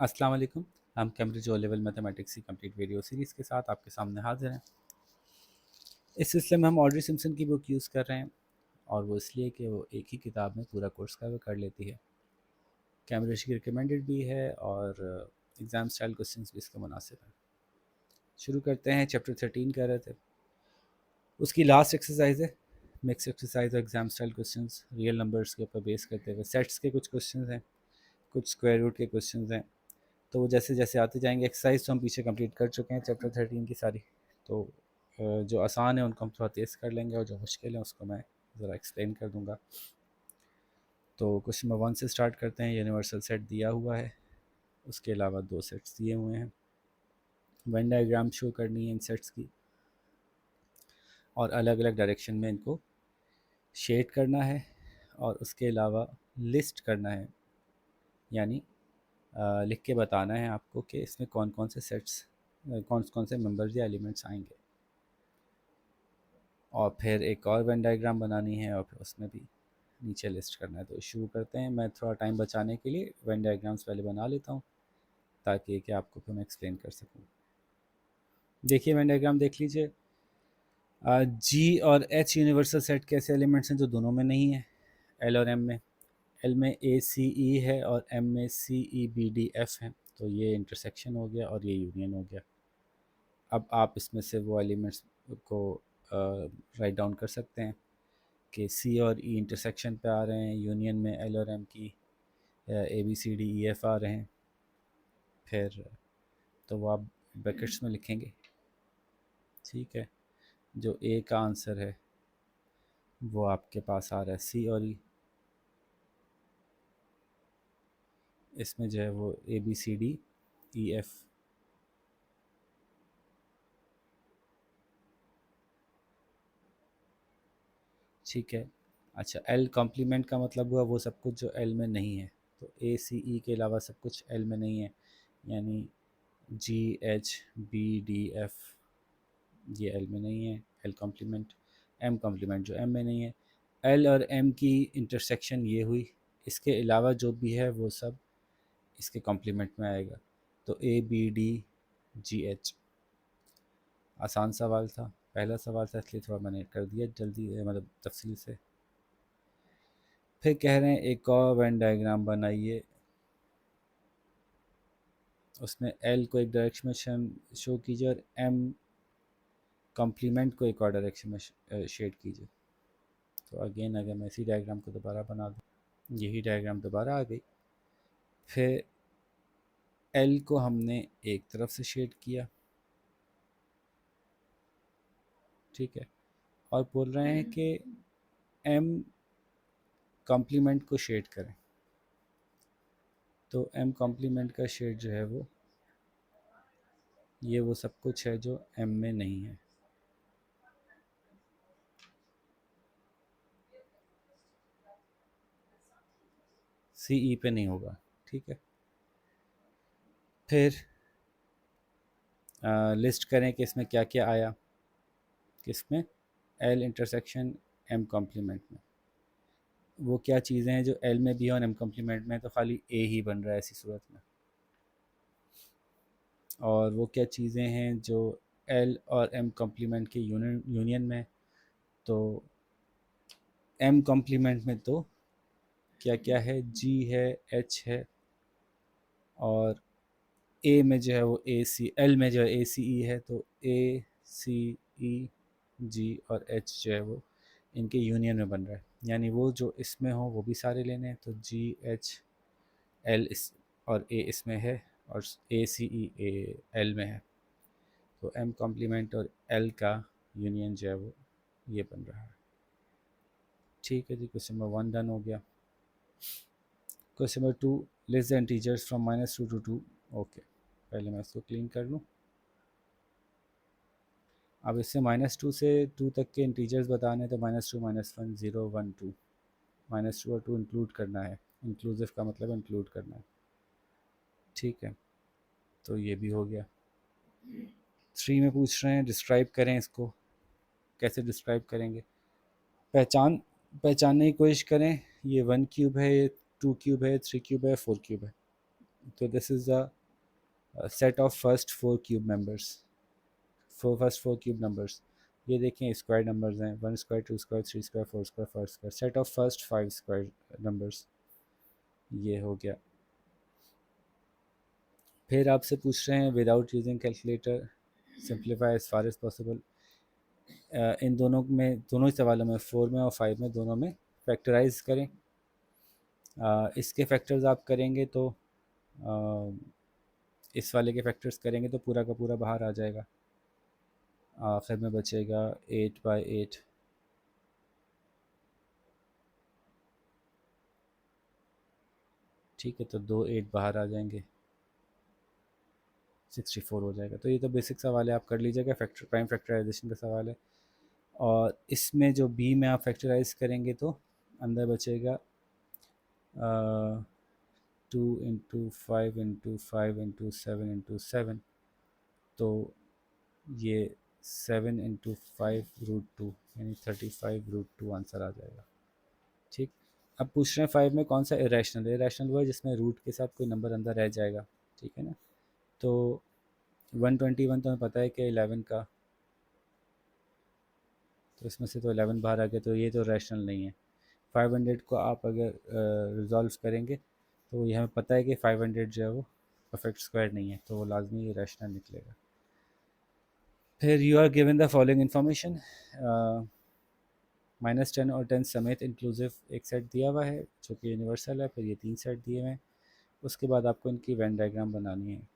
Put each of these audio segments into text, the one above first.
अस्सलाम वालेकुम। हम कैम्ब्रिज ओ लेवल मैथमेटिक्स की कंप्लीट वीडियो सीरीज़ के साथ आपके सामने हाजिर हैं। इस सिलसिले में हम ऑड्री सिम्पसन की बुक यूज़ कर रहे हैं और वो इसलिए कि वो एक ही किताब में पूरा कोर्स कवर कर लेती है। कैम्ब्रिज की रिकमेंडेड भी है और एग्ज़ाम स्टाइल क्वेश्चंस भी इसके मुनासिब हैं। शुरू करते हैं। चैप्टर 13 कर रहे थे, उसकी लास्ट एक्सरसाइज है मिक्स एक्सरसाइज और exam style questions real numbers के ऊपर बेस करते हुए। सेट्स के कुछ क्वेश्चंस हैं, कुछ स्क्वायर रूट के क्वेश्चंस हैं, तो वो जैसे जैसे आते जाएंगे। एक्सरसाइज तो हम पीछे कंप्लीट कर चुके हैं चैप्टर 13 की सारी, तो जो आसान है उनको हम थोड़ा तेज़ कर लेंगे और जो मुश्किल है उसको मैं ज़रा एक्सप्लेन कर दूंगा। तो क्वेश्चन नंबर 1 से स्टार्ट करते हैं। यूनिवर्सल सेट दिया हुआ है, उसके अलावा दो सेट्स दिए हुए हैं। वेन डायग्राम शो करनी है इन सेट्स की और अलग अलग डायरेक्शन में इनको शेड करना है और उसके अलावा लिस्ट करना है, यानी लिख के बताना है आपको कि इसमें कौन कौन से सेट्स, कौन कौन से मेंबर्स या एलिमेंट्स आएंगे। और फिर एक और वेन डायग्राम बनानी है और फिर उसमें भी नीचे लिस्ट करना है। तो शुरू करते हैं। मैं थोड़ा टाइम बचाने के लिए वेन डायग्राम्स पहले बना लेता हूँ ताकि कि आपको फिर मैं एक्सप्लेन कर सकूँ। देखिए वेन डायग्राम देख लीजिए। जी और एच यूनिवर्सल सेट के ऐसे एलिमेंट्स हैं जो दोनों में नहीं है, एल और एम में। एल में ए सी ई है और एम में सी ई बी डी एफ है, तो ये इंटरसेक्शन हो गया और ये यूनियन हो गया। अब आप इसमें से वो एलिमेंट्स को राइट डाउन कर सकते हैं कि सी और ई इंटरसेक्शन पे आ रहे हैं, यूनियन में एल और एम की A B C D E F आ रहे हैं। फिर तो वो आप ब्रैकेट्स में लिखेंगे, ठीक है। जो ए का आंसर है वो आपके पास आ रहा है सी और ई, इसमें जो है वो A B C D E F. ठीक है। अच्छा, एल कॉम्प्लीमेंट का मतलब हुआ वो सब कुछ जो एल में नहीं है, तो ए सी ई के अलावा सब कुछ एल में नहीं है, यानी G H B D F ये एल में नहीं है, एल कॉम्प्लीमेंट। एम कॉम्प्लीमेंट जो एम में नहीं है, एल और एम की इंटरसेक्शन ये हुई, इसके अलावा जो भी है वो सब इसके कॉम्प्लीमेंट में आएगा। तो A B D G H. आसान सवाल था, पहला सवाल था, इसलिए थोड़ा मैंने कर दिया जल्दी, मतलब तफसील से। फिर कह रहे हैं एक और वेन डायग्राम बनाइए, उसमें एल को एक डायरेक्शन में शो कीजिए और एम कॉम्प्लीमेंट को एक और डायरेक्शन में शेड कीजिए। तो अगेन अगर मैं इसी डायग्राम को दोबारा बना दूँ, यही डायग्राम दोबारा आ गई। फिर एल को हमने एक तरफ से शेड किया, ठीक है, और बोल रहे हैं कि एम कॉम्प्लीमेंट को शेड करें। तो एम कॉम्प्लीमेंट का शेड जो है ये वो सब कुछ है जो एम में नहीं है। सी ई पे नहीं होगा, ठीक है। फिर लिस्ट करें कि इसमें क्या क्या आया, किसमें, एल इंटरसेक्शन एम कॉम्प्लीमेंट में। वो क्या चीज़ें हैं जो एल में भी है और एम कॉम्प्लीमेंट में, तो खाली ए ही बन रहा है ऐसी सूरत में। और वो क्या चीज़ें हैं जो एल और एम कॉम्प्लीमेंट के यूनियन में, तो एम कॉम्प्लीमेंट में तो क्या क्या है, जी है, एच है, और ए में जो है वो ए सी, एल में जो है ए सी ई है, तो ए सी ई जी और एच जो है वो इनके यूनियन में बन रहा है, यानी वो जो इसमें हो वो भी सारे लेने हैं। तो जी एच एल इस और ए इसमें है और ए सी ई ए एल में है, तो एम कॉम्प्लीमेंट और एल का यूनियन जो है वो ये बन रहा है। ठीक है जी, क्वेश्चन नंबर 1 डन हो गया। Question number 2, list the integers from -2 to 2। Okay, पहले मैं इसको क्लीन कर लूँ। अब इससे -2 से 2 तक के इंटीजर्स बताने, तो -2 -1 0 1 2, -2 और 2 इंक्लूड करना है। इंक्लूसिव का मतलब इंक्लूड करना है, ठीक है। तो ये भी हो गया। 3 में पूछ रहे हैं डिस्क्राइब करें इसको। कैसे डिस्क्राइब करेंगे, पहचानने की कोशिश करें। ये 1 क्यूब है, ये 2 क्यूब है, 3 क्यूब है, 4 क्यूब है। तो this is the set of first four cube members, first four cube numbers. ये देखें स्क्वायर नंबर्स हैं, 1 square, 2 square, 3 square, 4 square, 5 square. Set of first 5 square numbers, ये हो गया। फिर आपसे पूछ रहे हैं without using calculator simplify as far as possible. इन दोनों में, दोनों ही सवालों में 4 में और 5 में, दोनों में फैक्टराइज करें। इसके फैक्टर्स आप करेंगे तो इस वाले के फैक्टर्स करेंगे तो पूरा का पूरा बाहर आ जाएगा। आखिर में बचेगा 8/8। ठीक है, तो 2 8 बाहर आ जाएंगे, 64 हो जाएगा। तो ये तो बेसिक सवाल है, आप कर लीजिएगा, फैक्टर प्राइम फैक्टराइजेशन का सवाल है। और इसमें जो बी में आप फैक्टराइज करेंगे तो अंदर बचेगा 2 × 5 × 5 × 7 × 7। तो ये 7 × 5√2 यानी 35√2 आंसर आ जाएगा। ठीक। अब पूछ रहे हैं 5 में कौन सा इरेशनल है। इरेशनल वो है जिसमें रूट के साथ कोई नंबर अंदर रह जाएगा। ठीक है ना। तो 121 तो हमें पता है कि 11 का, तो इसमें से तो 11 बाहर आ गया, तो ये तो रैशनल नहीं है। 500 को आप अगर रिजॉल्व करेंगे तो ये हमें पता है कि 500 जो है वो परफेक्ट स्क्वायर नहीं है, तो वो लाजमी ये रैशनल निकलेगा। फिर you are given the following information, -10 और 10 समेत इंक्लूसिव एक सेट दिया हुआ है जो कि यूनिवर्सल है। फिर ये 3 सेट दिए हुए हैं। उसके बाद आपको इनकी वेन डायग्राम बनानी है।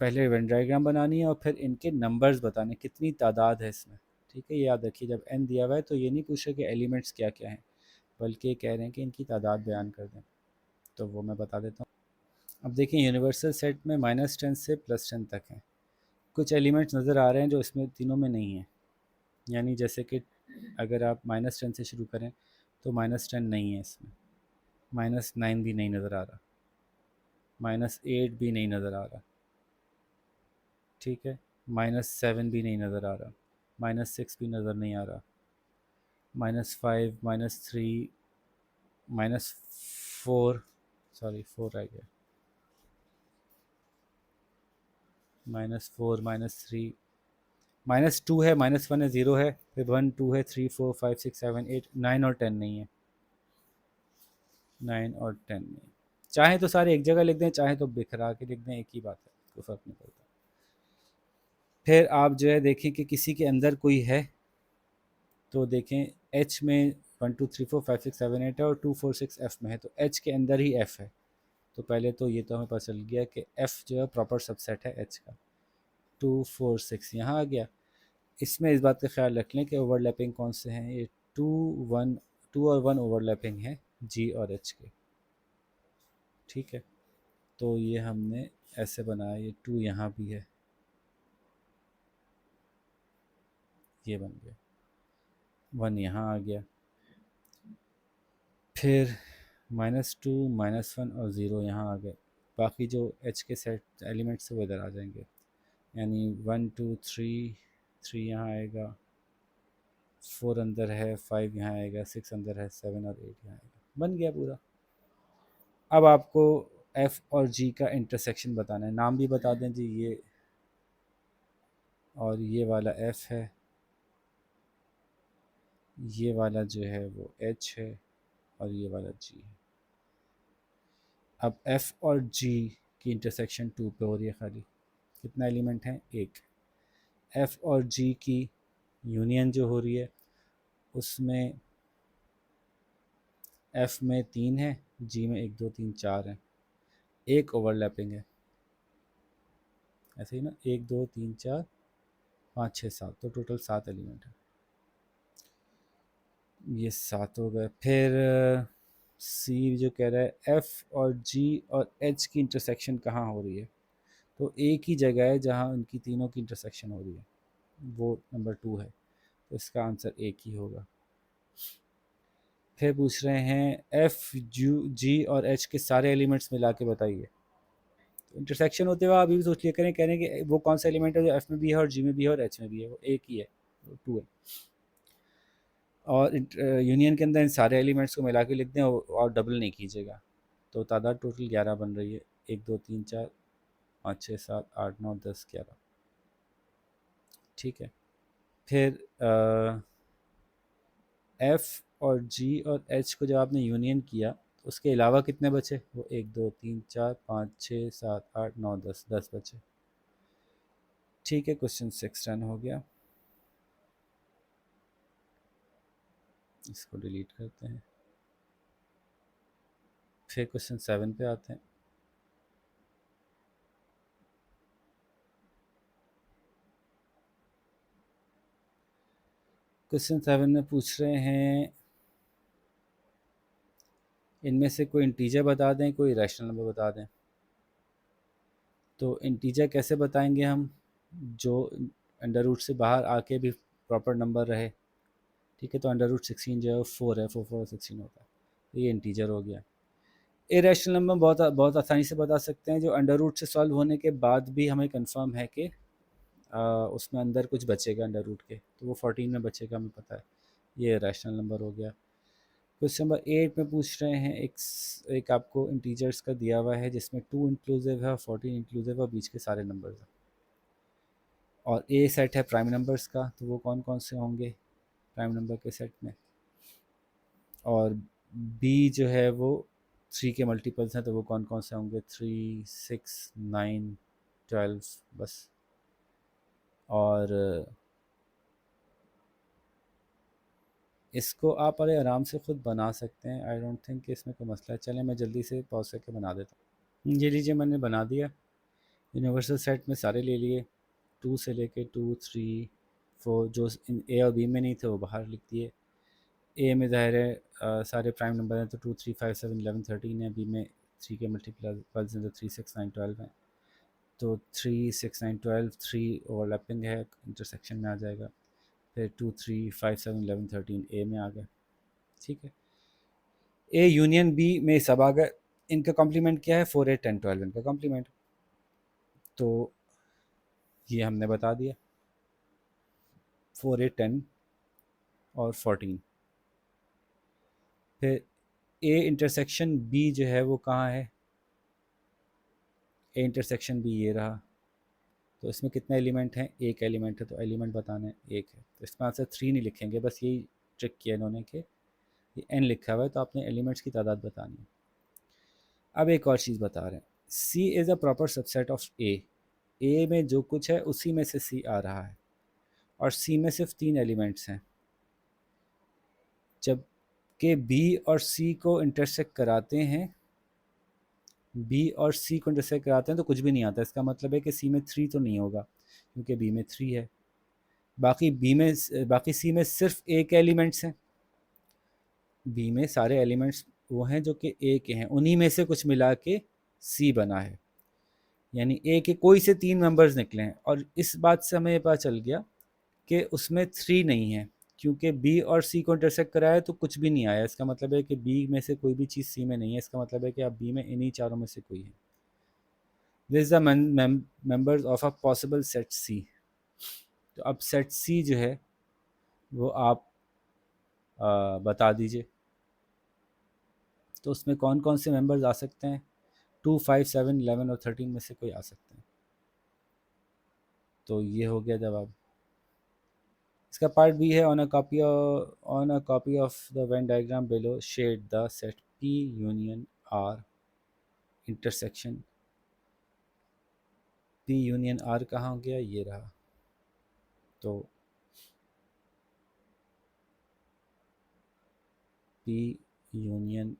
पहले वेन डायग्राम बनानी है और फिर इनके नंबर्स बताने, कितनी तादाद है इसमें। ठीक है, ये याद रखिए, जब n दिया हुआ है तो ये नहीं पूछ रहे कि एलिमेंट्स क्या क्या हैं, बल्कि ये कह रहे हैं कि इनकी तादाद बयान कर दें। तो वो मैं बता देता हूँ। अब देखिए यूनिवर्सल सेट में -10 से +10 तक है। कुछ एलिमेंट्स नज़र आ रहे हैं जो इसमें तीनों में नहीं है। यानी जैसे कि अगर आप -10 से शुरू करें तो -10 नहीं है इसमें, -9 भी नहीं नज़र आ रहा, -8 भी नहीं नज़र आ रहा। ठीक है, -7 भी नहीं नज़र आ रहा, -6 भी नज़र नहीं आ रहा, -5, -3, -4, सॉरी 4 आ गया, -4, -3, -2 है, -1 है, 0 है, फिर 1 2 है, 3 4 5 6 7 8 9 और 10 नहीं है, 9 और 10 नहीं। चाहे तो सारे एक जगह लिख दें, चाहे तो बिखरा के लिख दें, एक ही बात है, कोई फ़र्क नहीं पड़ता। फिर आप जो है देखें कि किसी के अंदर कोई है, तो देखें एच में 1 2 3 4 5 6 7 8 है और 2 4 6 एफ में है, तो एच के अंदर ही एफ है। तो पहले तो ये तो हमें पता चल गया कि एफ जो है प्रॉपर सबसेट है एच का। 2 4 6 यहाँ आ गया। इसमें इस बात का ख्याल रख लें कि ओवरलैपिंग कौन से हैं, ये 2 1, 2 और 1 ओवरलैपिंग है जी और एच के। ठीक है, तो ये हमने ऐसे बनाया, ये 2 यहाँ भी है, ये बन गया, 1 यहाँ आ गया। फिर -2 -1 और 0 यहाँ आ गए। बाकी जो एच के सेट एलिमेंट्स है वो इधर आ जाएंगे, यानी 1 2 3, 3 यहाँ आएगा, 4 अंदर है, 5 यहाँ आएगा, 6 अंदर है, 7 और 8 यहाँ आएगा। बन गया पूरा। अब आपको एफ़ और जी का इंटरसेक्शन बताना है। नाम भी बता दें जी, ये और ये वाला एफ़ है, ये वाला जो है वो एच है और ये वाला जी है। अब एफ़ और जी की इंटरसेक्शन 2 पे हो रही है खाली। कितना एलिमेंट है, एक। एफ़ और जी की यूनियन जो हो रही है उसमें एफ़ में 3 है, जी में 1 2 3 4 है, एक ओवरलैपिंग है। ऐसे ही ना, 1 2 3 4 5 6 7, तो टोटल 7 एलिमेंट है। ये 7 हो गए। फिर सी जो कह रहा है एफ़ और जी और एच की इंटरसेक्शन कहाँ हो रही है, तो एक ही जगह है जहाँ उनकी तीनों की इंटरसेक्शन हो रही है, वो नंबर 2 है। तो इसका आंसर एक ही होगा। फिर पूछ रहे हैं एफ़ जी और एच के सारे एलिमेंट्स मिला के बताइए। तो इंटरसेक्शन होते हुए आप ये भी सोच लिया करें, कह रहे हैं कि वो कौन सा एलिमेंट है जो एफ़ में भी है और जी में भी है और एच में भी है, वो एक ही है, 2 है। और यूनियन के अंदर इन सारे एलिमेंट्स को मिला के लिख दें और डबल नहीं कीजिएगा। तो तादाद टोटल 11 बन रही है, 1 2 3 4 5 6 7 8 9 10 11। ठीक है, फिर एफ़ और जी और एच को जब आपने यूनियन किया तो उसके अलावा कितने बचे? वो 1 2 3 4 5 6 7 8 9 10, 10 बचे। ठीक है, क्वेश्चन 6 डन हो गया। इसको डिलीट करते हैं। फिर क्वेश्चन 7 पे आते हैं। क्वेश्चन 7 में पूछ रहे हैं इनमें से कोई इंटीजर बता दें, कोई रैशनल नंबर बता दें। तो इंटीजर कैसे बताएंगे हम? जो अंडर रूट से बाहर आके भी प्रॉपर नंबर रहे। ठीक है, तो अंडर रूट 16 जो है 4 है, 4 4 16 होता है, तो ये इंटीजर हो गया। इरेशनल नंबर बहुत बहुत आसानी से बता सकते हैं, जो अंडर रूट से सॉल्व होने के बाद भी हमें कंफर्म है कि उसमें अंदर कुछ बचेगा अंडर रूट के, तो वो 14 में बचेगा, हमें पता है। ये रैशनल नंबर हो गया। क्वेश्चन नंबर 8 में पूछ रहे हैं एक आपको इंटीजर्स का दिया हुआ है जिसमें 2 इंक्लूसिव है, 14 इंक्लूसिव है और बीच के सारे नंबर्स हैं, और ए सेट है प्राइम नंबर्स का, तो वो कौन कौन से होंगे प्राइम नंबर के सेट में। और बी जो है वो 3 के मल्टीपल्स हैं, तो वो कौन कौन से होंगे? 3 6 9 12 बस। और इसको आप अरे आराम से ख़ुद बना सकते हैं, आई डोंट थिंक कि इसमें कोई मसला है। चलें मैं जल्दी से पॉज करके बना देता हूँ। ये लीजिए मैंने बना दिया। यूनिवर्सल सेट में सारे ले लिए, 2 से लेके 2 3 4, जो इन ए और बी में नहीं थे वो बाहर लिख दिए। ए में ज़ाहिर है सारे प्राइम नंबर हैं, तो 2 3 5 7 11 13 है। बी में 3 के मल्टीपल्स हैं, तो 3 6 9 12 हैं। तो 3 6 9 12 3 ओवरलैपिंग है, इंटरसेक्शन में आ जाएगा। फिर 2 3 5 7 11 13 ए में आ गए। ठीक है, ए यूनियन बी में सब आ गए। इनका कॉम्प्लीमेंट क्या है? 4 8 10 12 इनका कॉम्प्लीमेंट, तो ये हमने बता दिया 4 8 10 और 14। फिर ए इंटरसेक्शन बी जो है वो कहाँ है? ए इंटरसेक्शन बी ये रहा। तो इसमें कितने एलिमेंट हैं? एक एलिमेंट है, तो एलिमेंट बताना है, एक है। तो इसमें आंसर 3 नहीं लिखेंगे, बस यही ट्रिक किया इन्होंने कि ये एन लिखा हुआ है, तो आपने एलिमेंट्स की तादाद बतानी है। अब एक और चीज़ बता रहे हैं, C is a proper subset of A में जो कुछ है उसी में से सी आ रहा है, और सी में सिर्फ 3 एलिमेंट्स हैं। जब के बी और सी को इंटरसेक्ट कराते हैं, बी और सी को इंटरसेक्ट कराते हैं तो कुछ भी नहीं आता। इसका मतलब है कि सी में 3 तो नहीं होगा, क्योंकि बी में 3 है। बाकी सी में सिर्फ ए के एलिमेंट्स हैं। बी में सारे एलिमेंट्स वो हैं जो कि ए के हैं, उन्हीं में से कुछ मिला के सी बना है। यानी ए के कोई से 3 मेंबर्स निकले हैं, और इस बात से हमें ये पता चल गया कि उसमें 3 नहीं है, क्योंकि बी और सी को इंटरसेक्ट कराया तो कुछ भी नहीं आया। इसका मतलब है कि बी में से कोई भी चीज़ सी में नहीं है। इसका मतलब है कि आप बी में इन्हीं चारों में से कोई है। This the members of a possible set C. तो अब सेट सी जो है वो आप बता दीजिए, तो उसमें कौन कौन से मेंबर्स आ सकते हैं? 2 5 7 11 और 13 में से कोई आ सकते हैं। तो ये हो गया जवाब। इसका पार्ट बी है, on a copy of the Venn diagram below shade the set P union R intersection. P union R कहाँ हो गया? ये रहा। तो पी यूनियन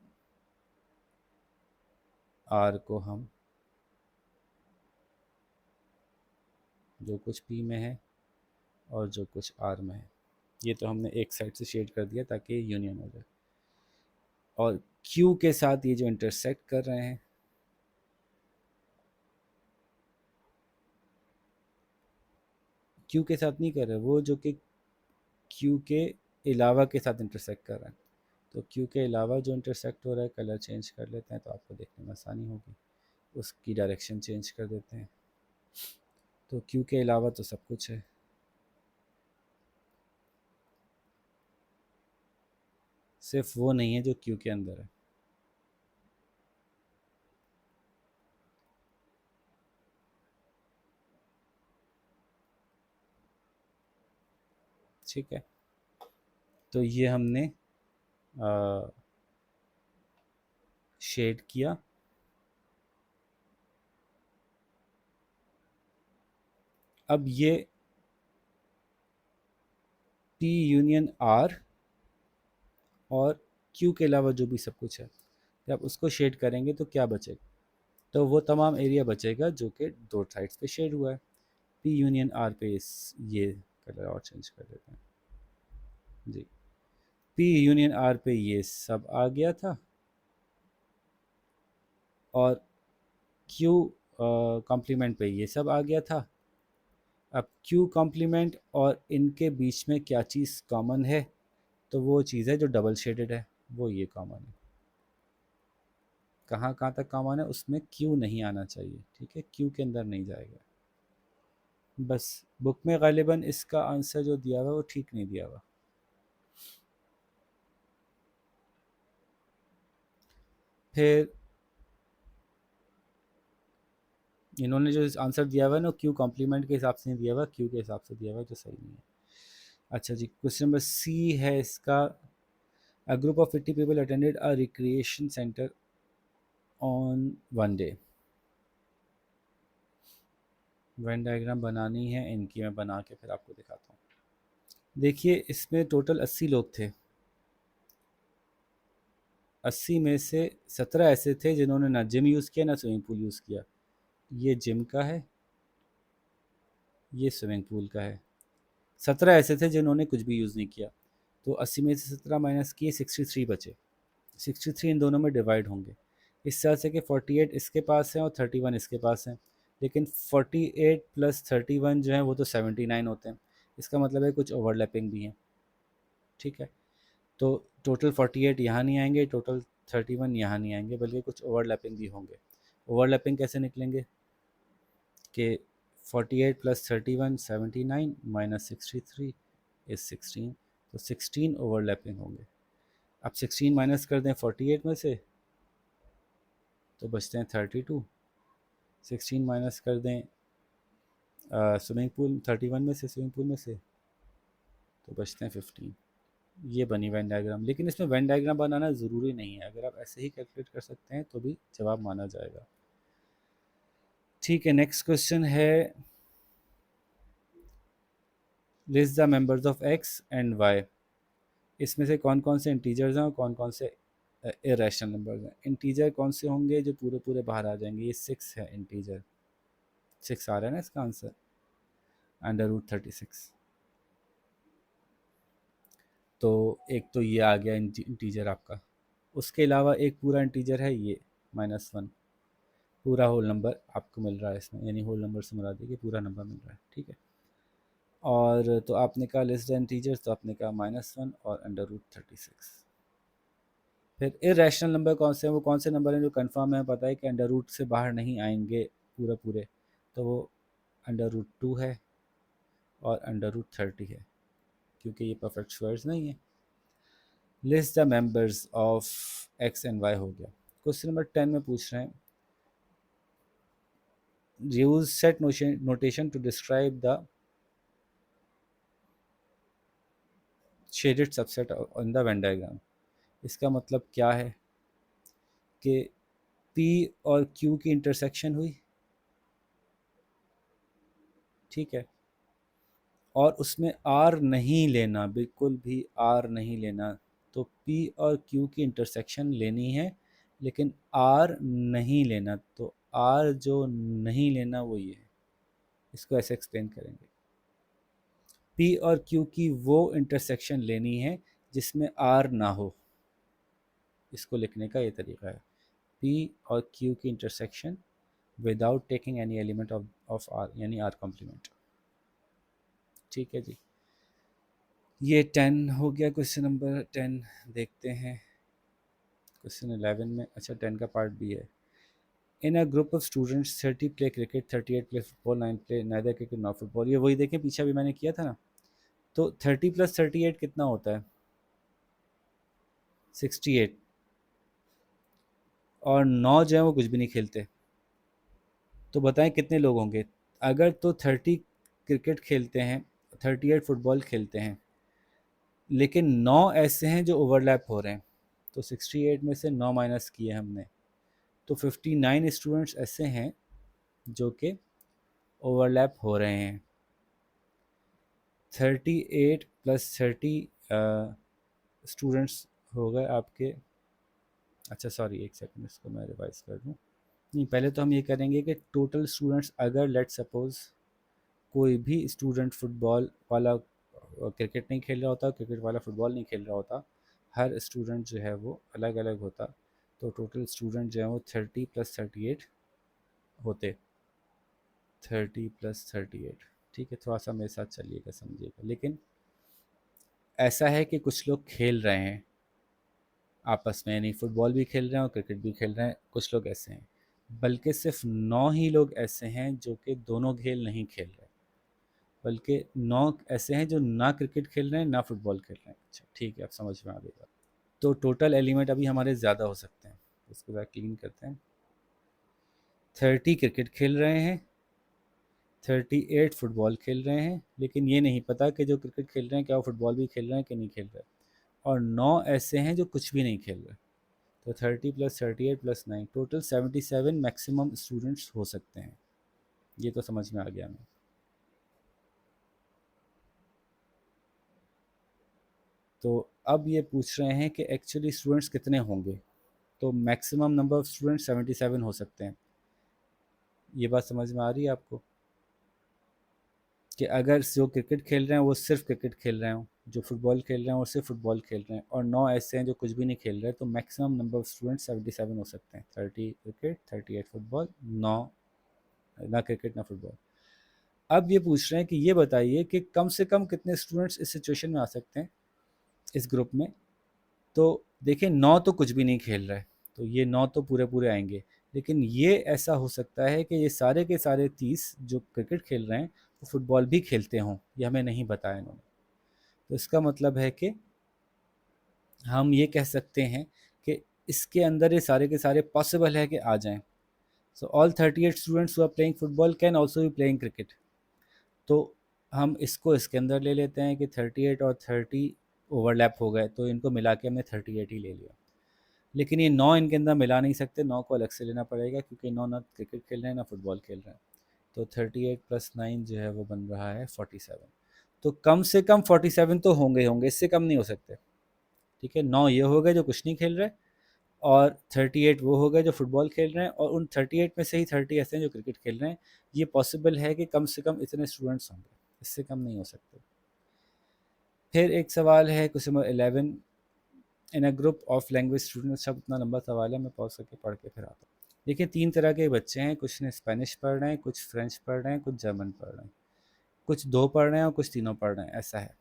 आर को हम जो कुछ पी में है और जो कुछ आर में है, ये तो हमने एक साइड से शेड कर दिया ताकि यूनियन हो जाए। और क्यू के साथ ये जो इंटरसेक्ट कर रहे हैं, क्यू के साथ नहीं कर रहे, वो जो कि क्यू के अलावा के साथ इंटरसेक्ट कर रहे हैं। तो क्यू के अलावा जो इंटरसेक्ट हो रहा है, कलर चेंज कर लेते हैं तो आपको देखने में आसानी होगी। उसकी डायरेक्शन चेंज कर देते हैं। तो क्यू के अलावा तो सब कुछ है, सिर्फ वो नहीं है जो क्यू के अंदर है। ठीक है, तो ये हमने शेड किया। अब ये P यूनियन R और Q के अलावा जो भी सब कुछ है, जब उसको शेड करेंगे तो क्या बचेगा? तो वो तमाम एरिया बचेगा जो कि दो साइड्स पे शेड हुआ है। P यूनियन R पे ये कलर और चेंज कर देते हैं जी। P यूनियन R पे ये सब आ गया था और Q कॉम्प्लीमेंट पे ये सब आ गया था। अब Q कॉम्प्लीमेंट और इनके बीच में क्या चीज़ कॉमन है? तो वो चीज़ है जो डबल शेडेड है, वो ये कॉमन है। कहाँ कहाँ तक कॉमन है? उसमें Q नहीं आना चाहिए, ठीक है, Q के अंदर नहीं जाएगा। बस बुक में गालिबन इसका आंसर जो दिया हुआ वो ठीक नहीं दिया हुआ। फिर इन्होंने जो आंसर दिया हुआ है ना, क्यू कॉम्प्लीमेंट के हिसाब से नहीं दिया हुआ, क्यू के हिसाब से दिया हुआ, जो सही नहीं है। अच्छा जी, क्वेश्चन नंबर सी है इसका। अ group of 50 people attended a recreation centre on one day. Venn diagram बनानी है इनकी, मैं बना के फिर आपको दिखाता हूँ। देखिए इसमें टोटल 80 लोग थे। 80 में से 17 ऐसे थे जिन्होंने ना जिम यूज़ किया ना स्विमिंग पूल यूज़ किया। ये जिम का है, ये स्विमिंग पूल का है। 17 ऐसे थे जिन्होंने कुछ भी यूज़ नहीं किया। तो 80 में से 17 माइनस किए, 63 बचे। 63 इन दोनों में डिवाइड होंगे। इस तरह से कि 48 इसके पास है और 31 इसके पास है। लेकिन 48 प्लस 31 जो है वो तो 79 होते हैं। इसका मतलब है कुछ ओवरलैपिंग भी है, ठीक है। तो टोटल 48 यहाँ नहीं आएंगे, टोटल 31 यहाँ नहीं आएंगे, बल्कि कुछ ओवरलैपिंग भी होंगे। ओवरलैपिंग कैसे निकलेंगे कि 48 प्लस 31 79 माइनस 63 इज 16, तो 16 ओवरलैपिंग होंगे। अब 16 माइनस कर दें 48 में से तो बचते हैं 32। 16 माइनस कर दें स्विमिंग पूल 31 में से, स्विमिंग पूल में से, तो बचते हैं 15। ये बनी वेन डायग्राम। लेकिन इसमें वेन डायग्राम बनाना ज़रूरी नहीं है, अगर आप ऐसे ही कैलकुलेट कर सकते हैं तो भी जवाब माना जाएगा। ठीक है, नेक्स्ट क्वेश्चन है, list the members of X and Y. इसमें से कौन कौन से इंटीजर्स हैं और कौन कौन से इरेशनल नंबर्स हैं। इंटीजर कौन से होंगे जो पूरे पूरे बाहर आ जाएंगे? ये 6 है इंटीजर, 6 आ रहा है ना इसका आंसर, √36। तो एक तो ये आ गया इंटीजर आपका। उसके अलावा एक पूरा इंटीजर है ये -1, पूरा होल नंबर आपको मिल रहा है इसमें, यानी होल नंबर से मुराद है कि पूरा नंबर मिल रहा है, ठीक है। और तो आपने कहा लेस देन इंटीजर्स, तो आपने कहा -1 और √36। फिर इरेशनल नंबर कौन से हैं? वो कौन से नंबर हैं जो कंफर्म है, पता है कि अंडर रूट से बाहर नहीं आएंगे पूरे पूरे? तो वो √2 है और √30 है, क्योंकि ये परफेक्ट स्क्वायर्स नहीं है। List the members of X and Y हो गया। क्वेश्चन नंबर 10 में पूछ रहे हैं, use set notation to describe the shaded subset on the Venn diagram. इसका मतलब क्या है कि P और Q की इंटरसेक्शन हुई, ठीक है, और उसमें R नहीं लेना, बिल्कुल भी R नहीं लेना। तो P और Q की इंटरसेक्शन लेनी है, लेकिन R नहीं लेना। तो R जो नहीं लेना वो ये है, इसको ऐसे एक्सप्लेन करेंगे। P और Q की वो इंटरसेक्शन लेनी है जिसमें R ना हो, इसको लिखने का ये तरीका है। P और Q की intersection without taking any element of R, यानी R कॉम्प्लीमेंट, ठीक है जी। ये 10 हो गया क्वेश्चन नंबर 10। देखते हैं क्वेश्चन 11 में। अच्छा, 10 का पार्ट भी है। In a group of students 30 play cricket, 38 play football, 9 play neither cricket not football. ये वही देखें, पीछे भी मैंने किया था ना। तो 30 प्लस 38 कितना होता है? 68। और 9 जो है वो कुछ भी नहीं खेलते। तो बताएं कितने लोग होंगे? अगर तो 30 क्रिकेट खेलते हैं, 38 फुटबॉल खेलते हैं, लेकिन 9 ऐसे हैं जो ओवरलैप हो रहे हैं, तो 68 में से 9 माइनस किए हमने, तो 59 स्टूडेंट्स ऐसे हैं जो कि ओवरलैप हो रहे हैं। 38 प्लस 30 स्टूडेंट्स हो गए आपके। अच्छा सॉरी, एक सेकंड, इसको मैं रिवाइज कर दूँ। नहीं, पहले तो हम ये करेंगे कि टोटल स्टूडेंट्स, अगर लेट सपोज कोई भी स्टूडेंट फुटबॉल वाला क्रिकेट नहीं खेल रहा होता, क्रिकेट वाला फुटबॉल नहीं खेल रहा होता, हर स्टूडेंट जो है वो अलग अलग होता, तो टोटल स्टूडेंट जो है वो 30 प्लस 38 होते। 30 प्लस 38, ठीक है, थोड़ा सा मेरे साथ चलिएगा, समझिएगा। लेकिन ऐसा है कि कुछ लोग खेल रहे हैं आपस में, यानी फुटबॉल भी खेल रहे हैं और क्रिकेट भी खेल रहे हैं, कुछ लोग ऐसे हैं। बल्कि सिर्फ 9 ही लोग ऐसे हैं जो कि दोनों खेल नहीं खेल रहे, बल्कि 9 ऐसे हैं जो ना क्रिकेट खेल रहे हैं ना फुटबॉल खेल रहे हैं। अच्छा ठीक है, अब समझ में आ गई। तो टोटल एलिमेंट अभी हमारे ज़्यादा हो सकते हैं, इसको ज़रा क्लीन करते हैं। 30 क्रिकेट खेल रहे हैं, 38 फुटबॉल खेल रहे हैं, लेकिन ये नहीं पता कि जो क्रिकेट खेल रहे हैं क्या वो फुटबॉल भी खेल रहे हैं कि नहीं खेल रहे। और 9 ऐसे हैं जो कुछ भी नहीं खेल रहे। तो 30 plus 38 plus 9, total 77 maximum students हो सकते हैं। ये तो समझ में आ गया हमें। तो अब ये पूछ रहे हैं कि एक्चुअली स्टूडेंट्स कितने होंगे, तो मैक्सिमम नंबर ऑफ स्टूडेंट्स 77 हो सकते हैं। ये बात समझ में आ रही है आपको, कि अगर जो क्रिकेट खेल रहे हैं वो सिर्फ क्रिकेट खेल रहे हों, जो फुटबॉल खेल रहे हैं वो सिर्फ फुटबॉल खेल रहे हैं, और 9 ऐसे हैं जो कुछ भी नहीं खेल रहे, तो मैक्सिमम नंबर ऑफ स्टूडेंट्स 77 हो सकते हैं। 30 क्रिकेट, 38 फुटबॉल, 9 ना क्रिकेट ना फुटबॉल। अब ये पूछ रहे हैं कि ये बताइए कि कम से कम कितने स्टूडेंट्स इस सिचुएशन में आ सकते हैं, इस ग्रुप में। तो देखिए 9 तो कुछ भी नहीं खेल रहा है, तो ये 9 तो पूरे पूरे आएंगे। लेकिन ये ऐसा हो सकता है कि ये सारे के सारे 30 जो क्रिकेट खेल रहे हैं वो फुटबॉल भी खेलते हों, ये हमें नहीं बताया इन्होंने। तो इसका मतलब है कि हम ये कह सकते हैं कि इसके अंदर ये सारे के सारे पॉसिबल है कि आ जाएं। So all 38 students who are playing football can also be playing cricket. तो हम इसको इसके अंदर ले लेते हैं कि 38 और 30 ओवरलैप हो गए, तो इनको मिला के हमने 38 ही ले लिया। लेकिन ये 9 इनके अंदर मिला नहीं सकते, 9 को अलग से लेना पड़ेगा, क्योंकि 9 ना क्रिकेट खेल रहे हैं ना फुटबॉल खेल रहे हैं। तो 38 प्लस 9 जो है वो बन रहा है 47। तो कम से कम 47 तो होंगे ही होंगे, इससे कम नहीं हो सकते। ठीक है, 9 ये हो गए जो कुछ नहीं खेल रहे, और 38 वो हो गए जो फुटबॉल खेल रहे हैं, और उन 38 में से ही 30 ऐसे हैं जो क्रिकेट खेल रहे हैं। ये पॉसिबल है कि कम से कम इतने स्टूडेंट्स होंगे, इससे कम नहीं हो सकते। फिर एक सवाल है question number 11, in a group of language student. सब इतना लंबा सवाल है, मैं पॉज करके पढ़ के फिर आता हूँ। देखिए 3 तरह के बच्चे हैं, कुछ ने स्पेनिश पढ़ रहे हैं, कुछ फ्रेंच पढ़ रहे हैं, कुछ जर्मन पढ़ रहे हैं, कुछ 2 पढ़ रहे हैं और कुछ तीनों पढ़ रहे हैं, ऐसा है।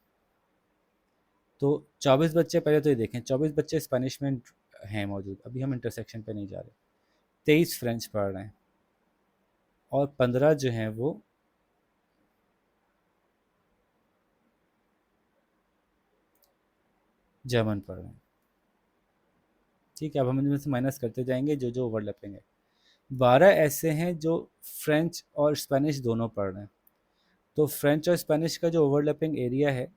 तो 24 बच्चे, पहले तो ये देखें, 24 बच्चे स्पेनिश में हैं मौजूद, अभी हम इंटरसेक्शन पे नहीं जा रहे। 23 फ्रेंच पढ़ रहे हैं, और 15 जो हैं वो जर्मन पढ़ रहे हैं। ठीक है, अब हम इनमें से माइनस करते जाएंगे जो जो ओवरलैपिंग है। 12 ऐसे हैं जो फ्रेंच और स्पेनिश दोनों पढ़ रहे हैं। तो फ्रेंच और स्पेनिश का जो ओवरलैपिंग एरिया है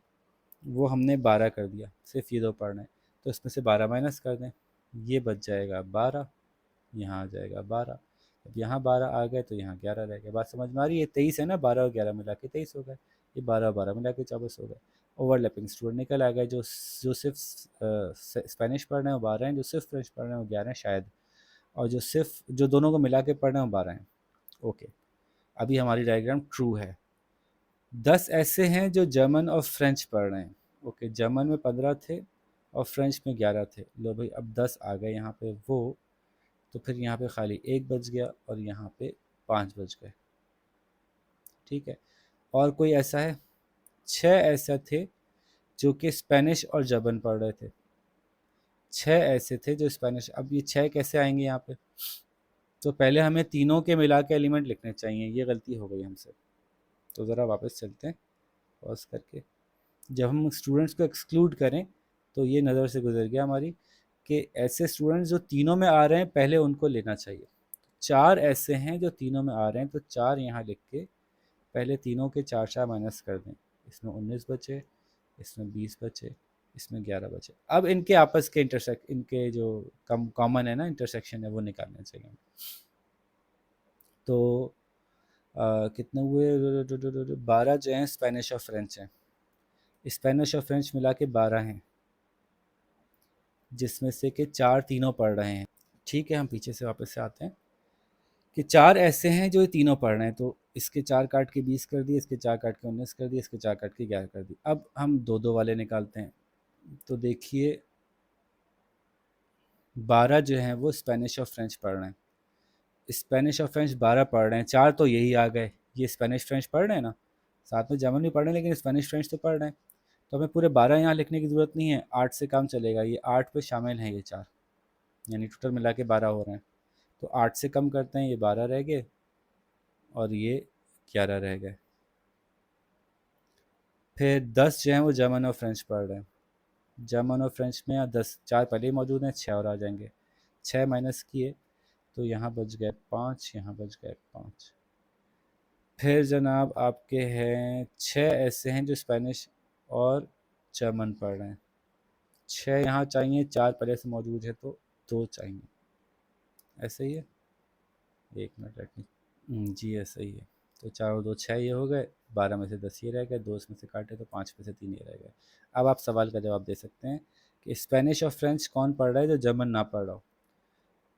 वो हमने 12 कर दिया, सिर्फ ये 2 पढ़ रहे हैं। तो इसमें से 12 माइनस कर दें, ये बच जाएगा 12, यहाँ आ जाएगा 12। अब यहाँ 12 आ गए तो यहाँ 11 रह गए। बात समझ में आ रही है? 23 है ना, 12 और 11 मिला के 23 हो गए, ये 12 और 12 मिला के 24 हो गए। ओवरलैपिंग स्टूडेंट निकल आ गए, जो सिर्फ स्पेनिश पढ़ रहे हैं वो 12 हैं, जो सिर्फ फ्रेंच पढ़ रहे हैं वो 11 हैं शायद, और जो दोनों को मिला के पढ़ रहे हैं वो 12 हैं। ओके, अभी हमारी डायग्राम ट्रू है। 10 ऐसे हैं जो जर्मन और फ्रेंच पढ़ रहे हैं। ओके, जर्मन में 15 थे और फ्रेंच में 11 थे। लो भाई, अब 10 आ गए यहाँ पे वो, तो फिर यहाँ पे खाली एक बच गया और यहाँ पे 5 बच गए। ठीक है, और कोई ऐसा है? 6 ऐसा थे जो कि स्पेनिश और जर्मन पढ़ रहे थे। 6 ऐसे थे जो स्पेनिश, अब ये 6 कैसे आएंगे यहाँ पे? तो पहले हमें तीनों के मिला के एलिमेंट लिखने चाहिए, ये गलती हो गई हमसे। तो ज़रा वापस चलते हैं पॉज करके। जब हम स्टूडेंट्स को एक्सक्लूड करें तो ये नज़र से गुजर गया हमारी कि ऐसे स्टूडेंट्स जो तीनों में आ रहे हैं पहले उनको लेना चाहिए। 4 ऐसे हैं जो तीनों में आ रहे हैं, तो 4 यहाँ लिख के पहले तीनों के 4 4 माइनस कर दें। इसमें 19 बचे, इसमें 20 बचे, इसमें 11 बचे। अब इनके आपस के इनके जो कॉमन है ना इंटरसेक्शन है वो निकालने चाहिए। तो कितने हुए? 12 जो हैं स्पेनिश और फ्रेंच हैं। स्पेनिश और फ्रेंच मिला के 12 हैं, जिसमें से कि 4 तीनों पढ़ रहे हैं। ठीक है, हम पीछे से वापस से आते हैं कि 4 ऐसे हैं जो ये तीनों पढ़ रहे हैं। तो इसके 4 काट के 20 कर दिए, इसके 4 काट के 19 कर दिए, इसके 4 काट के 11 कर दिए। अब हम दो दो वाले निकालते हैं। तो देखिए 12 जो हैं वो स्पेनिश और फ्रेंच पढ़ रहे हैं। स्पेनिश और फ्रेंच 12 पढ़ रहे हैं, 4 तो यही आ गए, ये स्पेनिश फ्रेंच पढ़ रहे हैं ना, साथ में जर्मन भी पढ़ रहे हैं, लेकिन स्पेनिश फ्रेंच तो पढ़ रहे हैं। तो हमें पूरे 12 यहाँ लिखने की ज़रूरत नहीं है, 8 से काम चलेगा। ये 8 पे शामिल हैं ये 4, यानी टोटल मिला के 12 हो रहे हैं। तो 8 से कम करते हैं, ये 12 रह गए और ये 11 रह गए। फिर 10 जो हैं वो जर्मन और फ्रेंच पढ़ रहे हैं। जर्मन और फ्रेंच में यहाँ 10, 4 पहले ही मौजूद हैं, 6 और आ जाएंगे। 6 माइनस किए तो यहाँ बच गए 5, यहाँ बच गए 5। फिर जनाब आपके हैं 6 ऐसे हैं जो स्पेनिश और जर्मन पढ़ रहे हैं। 6 यहाँ चाहिए, 4 पहले से मौजूद है तो 2 चाहिए। ऐसे ही है, 1 मिनट रखिए। जी ऐसा ही है। तो 4 और 2 6 ये हो गए, 12 में से 10 ये रह गए, 2 इसमें से काटे तो 5 में से 3 ये रह गए। अब आप सवाल का जवाब दे सकते हैं कि स्पेनिश और फ्रेंच कौन पढ़ रहा है जो जर्मन ना पढ़ रहा हो।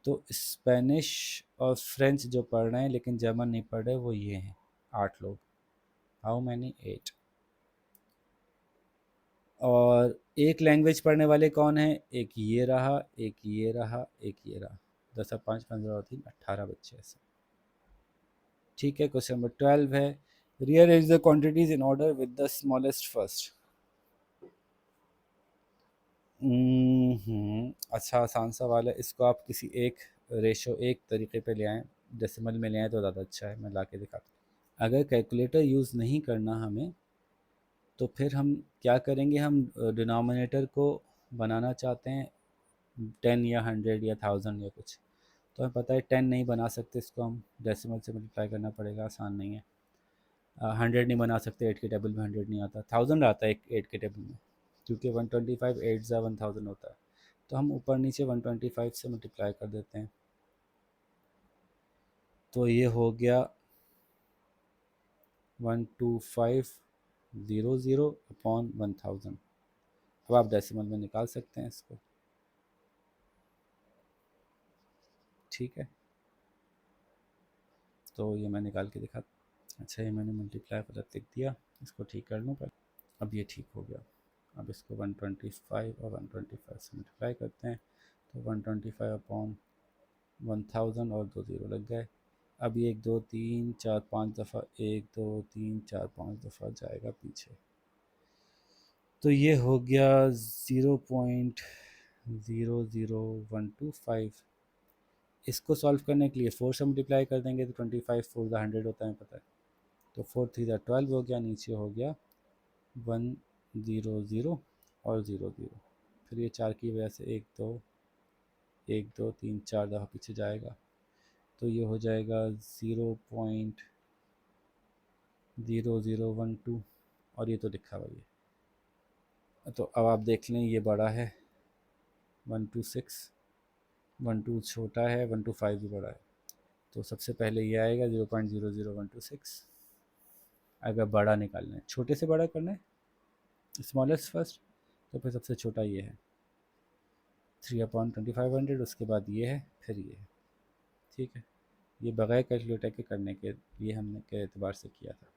तो स्पेनिश और फ्रेंच जो पढ़ रहे हैं लेकिन जर्मन नहीं पढ़ रहे, वो ये हैं 8 लोग। How many? 8। और एक लैंग्वेज पढ़ने वाले कौन है? एक ये रहा, एक ये रहा, एक ये रहा। 10 और 5 15 और 3 18 बच्चे ऐसे। ठीक है, क्वेश्चन नंबर 12 है, rearrange the quantities in order with the smallest first। अच्छा आसान सवाल है, इसको आप किसी एक रेशो एक तरीके पे ले आएँ, डेसिमल में ले आएँ तो ज़्यादा अच्छा है। मैं ला के दिखाता हूँ। अगर कैलकुलेटर यूज़ नहीं करना हमें, तो फिर हम क्या करेंगे, हम डिनोमिनेटर को बनाना चाहते हैं 10 या 100 या 1000 या कुछ। तो हमें पता है 10 नहीं बना सकते, इसको हम डेसिमल से मल्टीप्लाई करना पड़ेगा, आसान नहीं है। 100 नहीं बना सकते, 8 के टेबल में 100 नहीं आता, 1000 आता है 8 के टेबल में, क्योंकि 125 8 ज़ा 1000 होता है। तो हम ऊपर नीचे 125 से मल्टीप्लाई कर देते हैं। तो ये हो गया 12500 अपॉन 1000। अब आप डेसिमल में निकाल सकते हैं इसको। ठीक है, तो ये मैं निकाल के दिखा। अच्छा, ये मैंने मल्टीप्लाई गलत लिख दिया, इसको ठीक कर लूँ पहले। अब ये ठीक हो गया। अब इसको 125 और 125 से मल्टीप्लाई करते हैं, तो 125 अपॉन 1000 और 2 ज़ीरो लग गए। अब ये 1 2 3 4 5 दफ़ा 1 2 3 4 5 दफ़ा जाएगा पीछे। तो ये हो गया 0.00125। इसको सॉल्व करने के लिए 4 से मल्टीप्लाई कर देंगे तो 25 4 100 होता है, पता है। तो 4 3 12 हो गया, नीचे हो गया 100 और 00। फिर ये 4 की वजह से 1 2 3 4 दफ़ा पीछे जाएगा, तो ये हो जाएगा 0.0012। और ये तो लिखा हुआ है। तो अब आप देख लें, ये बड़ा है 126, 12 छोटा है, 125 भी बड़ा है। तो सबसे पहले ये आएगा 0.00126। अगर बड़ा निकालना है, छोटे से बड़ा करना है, स्मॉलेस्ट फर्स्ट, तो फिर सबसे छोटा ये है 3/2500। उसके बाद ये है, फिर ये है। ठीक है, ये बगैर कैलकुलेटर के करने के लिए हमने के एतबार से किया था।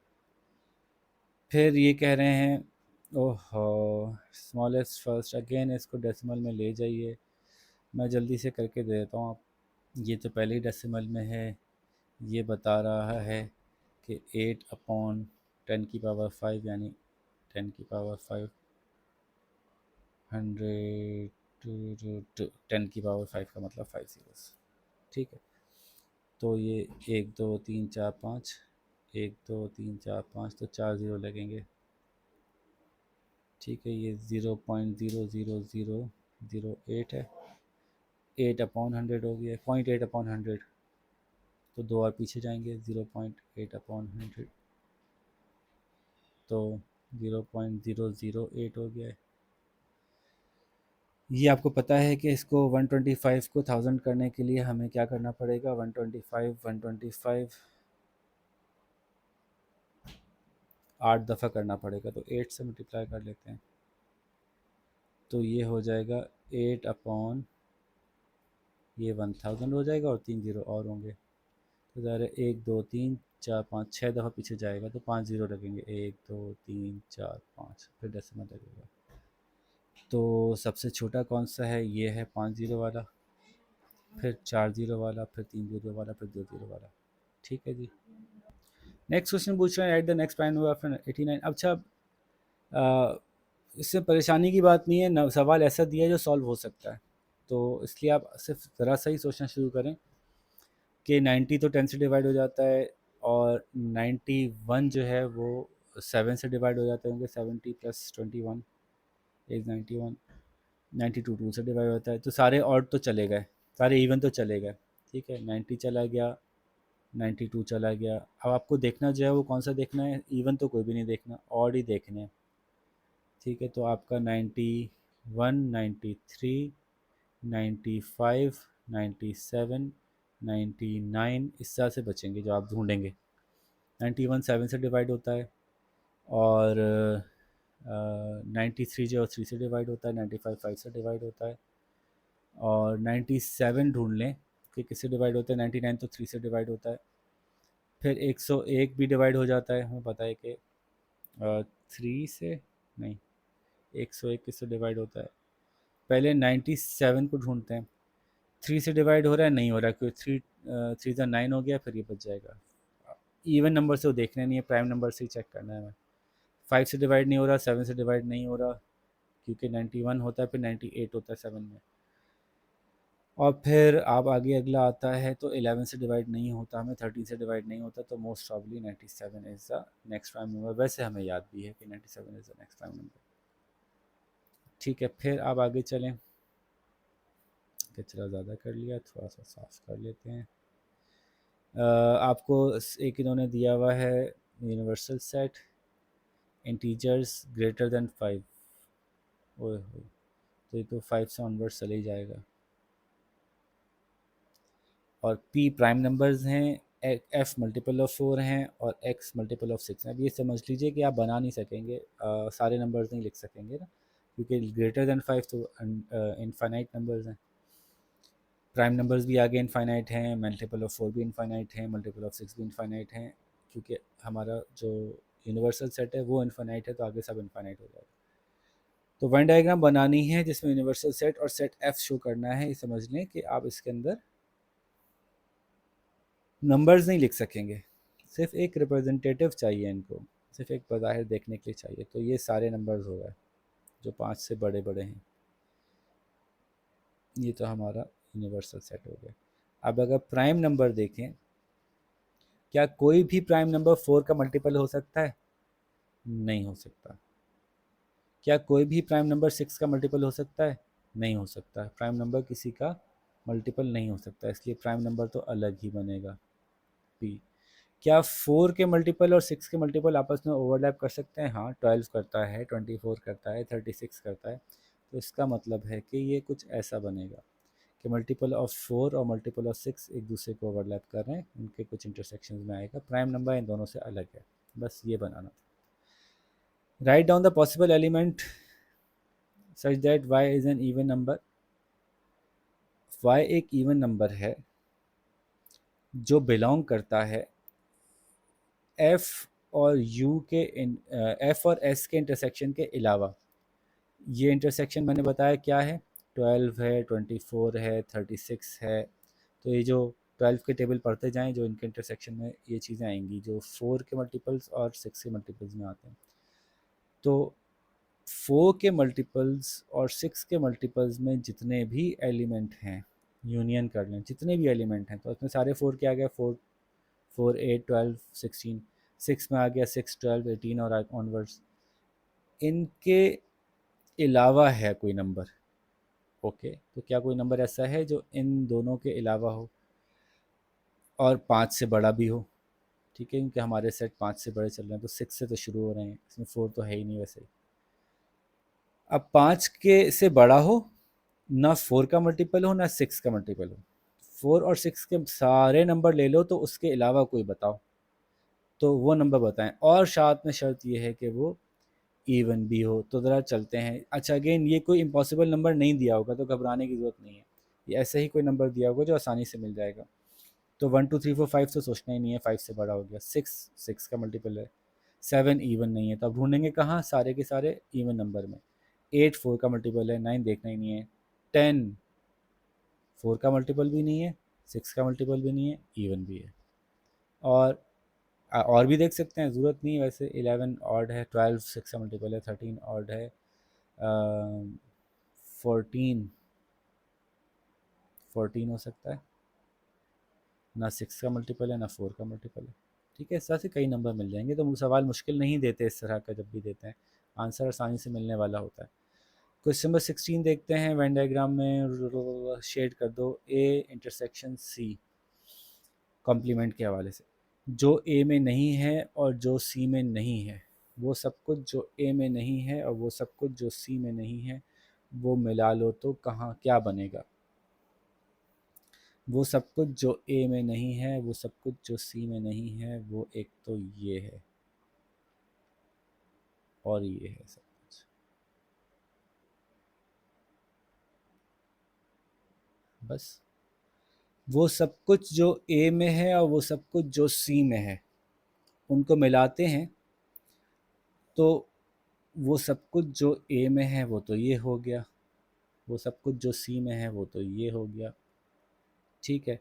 फिर ये कह रहे हैं, ओहो स्मॉलेस्ट फर्स्ट, अगेन इसको डेसिमल में ले जाइए। मैं जल्दी से करके दे देता हूँ आप। ये तो पहले ही डेसिमल में है। ये बता रहा है कि 8/10⁵, यानी 10⁵ 100 10⁵ का मतलब 5 ज़ीरोस। ठीक है, तो ये 1 2 3 4 5, 1 2 3 4 5, तो 4 ज़ीरो लगेंगे। ठीक है, ये 0.00008 है। 8/100 हो गया, 0.8/100। तो 2 और पीछे जाएंगे, 0.8/100, तो 0.008 हो गया है। ये आपको पता है कि इसको 125 को 1000 करने के लिए हमें क्या करना पड़ेगा, 125 8 दफ़ा करना पड़ेगा, तो 8 से मल्टीप्लाई कर लेते हैं, तो ये हो जाएगा 8 अपॉन ये 1000 हो जाएगा और 3 ज़ीरो और होंगे, तो ज़रा 1 2 3 4 5 6 दफ़ा पीछे जाएगा तो 5 ज़ीरो लगेंगे, 1 2 3 4 5, फिर डेसिमल लगेगा। तो सबसे छोटा कौन सा है, ये है 5 ज़ीरो वाला, फिर 4 ज़ीरो वाला, फिर 3 ज़ीरो वाला, फिर 2 ज़ीरो वाला। ठीक है जी। नेक्स्ट क्वेश्चन पूछ रहे हैं, at the next prime number after 89। अच्छा, इससे परेशानी की बात नहीं है न, सवाल ऐसा दिया है जो सॉल्व हो सकता है, तो इसलिए आप सिर्फ ज़रा सा ही सोचना शुरू करें कि 90 तो 10 से डिवाइड हो जाता है, और 91 जो है वो 7 से डिवाइड हो जाते होंगे, 70 प्लस 21 इज़ 91, 92 2 से डिवाइड होता है, तो सारे ऑड तो चले गए, सारे इवन तो चले गए। ठीक है, 90 चला गया, 92 चला गया। अब आपको देखना जो है वो कौन सा देखना है, इवन तो कोई भी नहीं देखना, ऑड ही देखने हैं। ठीक है, तो आपका 91 93 95 97 99 इस तरह से बचेंगे जो आप ढूंढेंगे। 91 7 से डिवाइड होता है, और 93 जो 3 से डिवाइड होता है, 95 5 से डिवाइड होता है, और 97 ढूंढ लें कि किससे डिवाइड होता है, 99 तो 3 से डिवाइड होता है, फिर 101 भी डिवाइड हो जाता है, हमें पता है कि 3 से नहीं, 101 किससे डिवाइड होता है, पहले 97 को ढूंढते हैं, 3 से डिवाइड हो रहा है, नहीं हो रहा है, क्योंकि 3 ज़ा 9 हो गया, फिर ये बच जाएगा। इवन नंबर से वो देखना नहीं है, प्राइम नंबर से ही चेक करना है हमें। 5 से डिवाइड नहीं हो रहा, 7 से डिवाइड नहीं हो रहा, क्योंकि 91 होता है, फिर 98 होता है 7 में, और फिर आप आगे अगला आता है तो 11 से डिवाइड नहीं होता, हमें 13 से डिवाइड नहीं होता, तो most probably 97 is the next prime number. वैसे हमें याद भी है कि 97 is the next prime number. ठीक है, फिर आप आगे चलें, कचरा ज़्यादा कर लिया, थोड़ा सा साफ कर लेते हैं। आपको एक इन्होंने दिया हुआ है universal set integers greater than 5, ओए होए, तो ये तो 5 से ऑनवर्ड चले ही जाएगा, और p प्राइम नंबर्स हैं, f मल्टीपल ऑफ 4 हैं, और x मल्टीपल ऑफ 6 हैं। अब ये समझ लीजिए कि आप बना नहीं सकेंगे, सारे नंबर्स नहीं लिख सकेंगे ना, क्योंकि ग्रेटर देन 5 तो इनफाइनाइट नंबर्स हैं, प्राइम नंबर्स भी आगे इनफाइनाइट हैं, मल्टीपल ऑफ 4 भी इनफाइनाइट हैं, मल्टीपल ऑफ 6 भी इनफाइनाइट हैं, क्योंकि हमारा जो यूनिवर्सल सेट है वो इनफाइनाइट है, तो आगे सब इनफाइनाइट हो जाएगा। तो वन डायग्राम बनानी है जिसमें यूनिवर्सल सेट और सेट एफ शो करना है, ये समझ लें कि आप इसके अंदर नंबर्स नहीं लिख सकेंगे, सिर्फ एक रिप्रेजेंटेटिव चाहिए इनको, सिर्फ एक बज़ाहिर देखने के लिए चाहिए, तो ये सारे नंबर्स हो गए जो 5 से बड़े बड़े हैं, ये तो हमारा यूनिवर्सल सेट हो गया। अब अगर प्राइम नंबर देखें, क्या कोई भी प्राइम नंबर 4 का मल्टीपल हो सकता है? नहीं हो सकता। क्या कोई भी प्राइम नंबर 6 का मल्टीपल हो सकता है? नहीं हो सकता। प्राइम नंबर किसी का मल्टीपल नहीं हो सकता, इसलिए प्राइम नंबर तो अलग ही बनेगा, पी। क्या 4 के मल्टीपल और 6 के मल्टीपल आपस में ओवरलैप कर सकते हैं? हाँ, 12 करता है, 24 करता है, 36 करता है, तो इसका मतलब है कि ये कुछ ऐसा बनेगा कि मल्टीपल ऑफ 4 और मल्टीपल ऑफ 6 एक दूसरे को ओवरलैप कर रहे हैं, उनके कुछ इंटरसेक्शंस में आएगा, प्राइम नंबर इन दोनों से अलग है, बस ये बनाना था। Write down the possible element such that y is an even number. y एक इवन नंबर है जो बिलोंग करता है f और u के f और s के इंटरसेक्शन के अलावा। ये इंटरसेक्शन मैंने बताया क्या है, 12 है, 24 है, 36 है, तो ये जो 12 के टेबल पढ़ते जाएं, जो इनके इंटरसेक्शन में ये चीज़ें आएंगी जो 4 के मल्टीपल्स और 6 के मल्टीपल्स में आते हैं। तो 4 के मल्टीपल्स और 6 के मल्टीपल्स में जितने भी एलिमेंट हैं, यूनियन कर लें, जितने भी एलिमेंट हैं, तो उसमें सारे 4 के आ गया, 4 4 8 12 16, 6 में आ गया 6 12 18 और ऑनवर्ड्स, इनके अलावा है कोई नंबर, ओके, तो क्या कोई नंबर ऐसा है जो इन दोनों के अलावा हो और 5 से बड़ा भी हो? ठीक है, क्योंकि हमारे सेट 5 से बड़े चल रहे हैं, तो 6 से तो शुरू हो रहे हैं, इसमें 4 तो है ही नहीं वैसे। अब 5 के से बड़ा हो ना 4 का मल्टीपल हो ना 6 का मल्टीपल हो। 4 और 6 के सारे नंबर ले लो तो उसके अलावा कोई बताओ, तो वो नंबर बताएं, और साथ में शर्त ये है कि वो इवन भी हो। तो ज़रा चलते हैं। अच्छा, अगेन ये कोई इम्पॉसिबल नंबर नहीं दिया होगा तो घबराने की ज़रूरत नहीं है, ये ऐसे ही कोई नंबर दिया होगा जो आसानी से मिल जाएगा। तो 1 2 3 4 5 तो सोचना ही नहीं है, 5 से बड़ा हो गया। 6 का मल्टीपल है। 7 इवन नहीं है, तो अब ढूंढेंगे कहाँ, सारे के सारे इवन नंबर में। 8 4 का मल्टीपल है, 9 देखना ही नहीं है। 10 4 का मल्टीपल भी नहीं है, 6 का मल्टीपल भी नहीं है, इवन भी है। और और भी देख सकते हैं, ज़रूरत नहीं है वैसे। 11 ऑड है, 12 6 का मल्टीपल है, 13 ऑड है, 14 14 हो सकता है। ना 6 का मल्टीपल है ना 4 का मल्टीपल है। ठीक है, इस तरह से कई नंबर मिल जाएंगे। तो सवाल मुश्किल नहीं देते इस तरह का, जब भी देते हैं आंसर आसानी से मिलने वाला होता है। क्वेश्चन नंबर 16 देखते हैं। वेन डायग्राम में शेड कर दो ए इंटरसेक्शन सी कॉम्प्लीमेंट के हवाले से। जो ए में नहीं है और जो सी में नहीं है, वो सब कुछ जो ए में नहीं है और वो सब कुछ जो सी में नहीं है, वो मिला लो तो कहाँ क्या बनेगा। वो सब कुछ जो ए में नहीं है, वो सब कुछ जो सी में नहीं है, वो एक तो ये है और ये है सब कुछ। बस वो सब कुछ जो ए में है और वो सब कुछ जो सी में है, उनको मिलाते हैं तो वो सब कुछ जो ए में है वो तो ये हो गया, वो सब कुछ जो सी में है वो तो ये हो गया। ठीक है,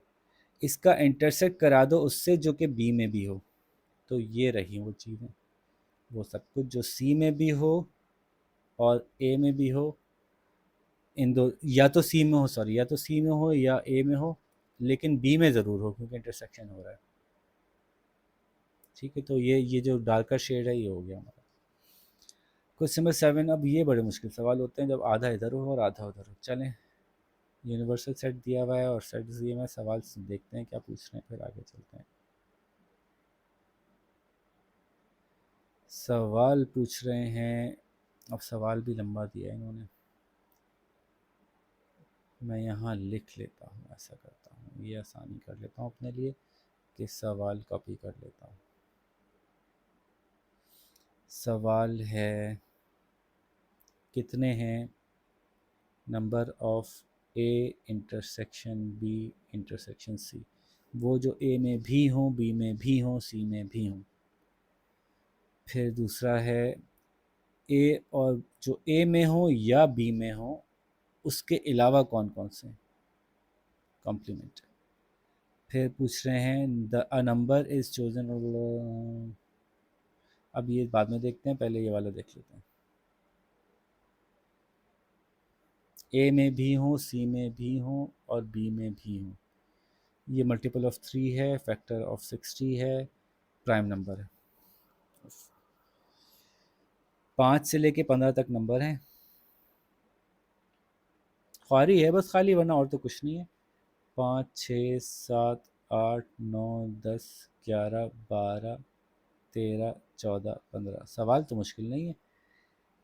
इसका इंटरसेक्ट करा दो उससे जो कि बी में भी हो, तो ये रही वो चीज़ें। वो सब कुछ जो सी में भी हो और ए में भी हो, इन दो, या तो सी में हो, सॉरी, या तो सी में हो या ए में हो, लेकिन बी में ज़रूर हो क्योंकि इंटरसेक्शन हो रहा है। ठीक है, तो ये जो डार्कर शेड है ये हो गया हमारा। Question number 7। अब ये बड़े मुश्किल सवाल होते हैं जब आधा इधर हो और आधा उधर हो। चलें, यूनिवर्सल सेट दिया हुआ है और सेट दिए हुए सवाल देखते हैं क्या पूछ रहे हैं, फिर आगे चलते हैं। सवाल पूछ रहे हैं, अब सवाल भी लंबा दिया है इन्होंने, मैं यहाँ लिख लेता हूँ, ऐसा करता हूँ, ये आसानी कर लेता हूँ अपने लिए कि सवाल कॉपी कर लेता हूँ। सवाल है कितने हैं number of A intersection B intersection C, वो जो ए में भी हों, बी में भी हों, सी में भी हों। फिर दूसरा है ए और जो ए में हो या बी में हो, उसके अलावा कौन कौन से कॉम्प्लीमेंट। फिर पूछ रहे हैं the a number is chosen. अब ये बाद में देखते हैं, पहले ये वाला देख लेते हैं। ए में भी हो, सी में भी हो और बी में भी हो। ये मल्टीपल ऑफ 3 है, फैक्टर ऑफ 60 है, प्राइम नंबर है। 5 से लेके 15 तक नंबर हैं। ख्वारी है बस खाली, वरना और तो कुछ नहीं है। 5 6 7 8 9 10 11 12 13 14 15। सवाल तो मुश्किल नहीं है।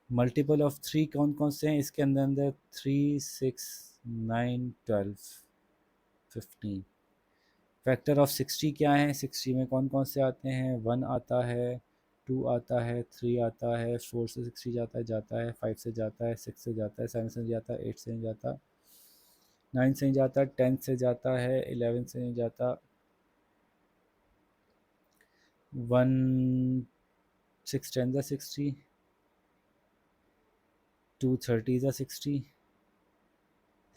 मल्टीपल ऑफ 3 कौन कौन से हैं इसके अंदर अंदर? 3 6 9 12 15। फैक्टर ऑफ 60 क्या है? 60 में कौन कौन से आते हैं? 1 आता है, 2 आता है, 3 आता है, 4 से 60 जाता है 5 से जाता है, 6 से जाता है, 7 से नहीं जाता, 8 से नहीं जाता, 9 से नहीं जाता, 10 से जाता है, 11 से नहीं जाता, 1 6 10 60, 2 30 60,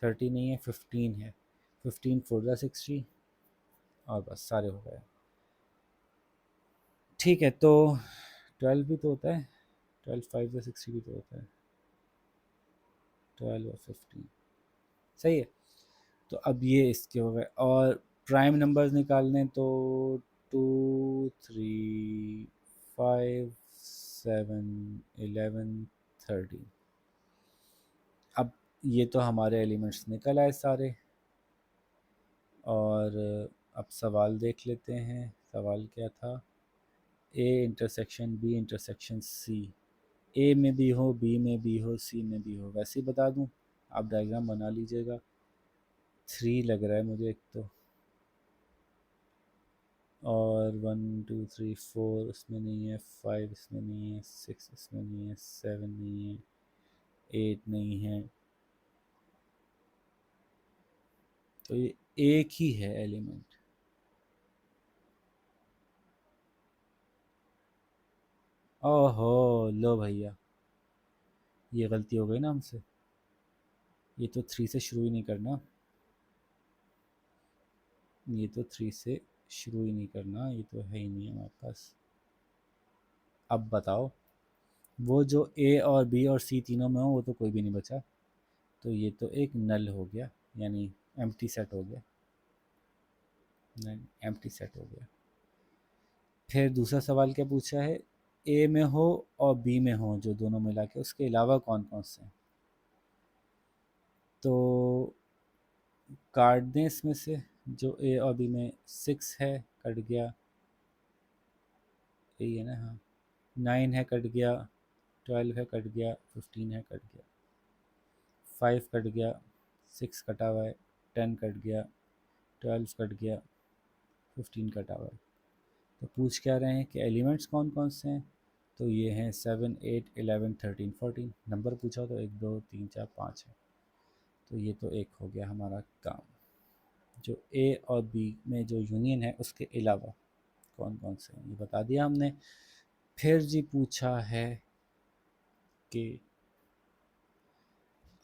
30 नहीं है, 15 है, 15 4 60, और बस सारे हो गए। ठीक है, तो 12 भी तो होता है, 12 5 60 भी तो होता है, 12 और 15 सही है। तो अब ये इसके हो गए, और प्राइम नंबर्स निकालने तो 2 3 5 7 11 13। अब ये तो हमारे एलिमेंट्स निकल आए सारे, और अब सवाल देख लेते हैं। सवाल क्या था? A intersection B intersection C, A में भी हो, बी में भी हो, सी में भी हो, वैसे ही बता दूं। आप डायग्राम बना लीजिएगा। 3 लग रहा है मुझे एक तो, और 1 2 3 4 इसमें नहीं है, 5 इसमें नहीं है, 6 इसमें नहीं है, 7 नहीं है, 8 नहीं है, तो ये एक ही है एलिमेंट। ओहो, लो भैया, ये गलती हो गई ना हमसे। ये तो 3 से शुरू ही नहीं करना, ये तो 3 से शुरू ही नहीं करना, ये तो है ही नहीं हमारे पास। अब बताओ, वो जो ए और बी और सी तीनों में हो वो तो कोई भी नहीं बचा, तो ये तो एक नल हो गया, यानी एम्प्टी सेट हो गया, नहीं एम्प्टी सेट हो गया। फिर दूसरा सवाल क्या पूछा है, ए में हो और बी में हो जो दोनों मिला के, उसके अलावा कौन कौन से हैं। तो काट दें इसमें से, जो ए और बी में 6 है कट गया, यही है ना, हाँ 9 है कट गया, 12 है कट गया, 15 है कट गया, 5 कट गया, 6 कटा हुआ है, 10 कट गया, 12 कट गया, 15 कटा हुआ है। तो पूछ क्या रहे हैं कि एलिमेंट्स कौन कौन से हैं, तो ये हैं 7 8 11 13 14, नंबर पूछा तो 1 2 3 4 5 है, तो ये तो एक हो गया हमारा काम। जो ए और बी में जो यूनियन है उसके अलावा कौन कौन से हैं ये बता दिया हमने। फिर जी पूछा है कि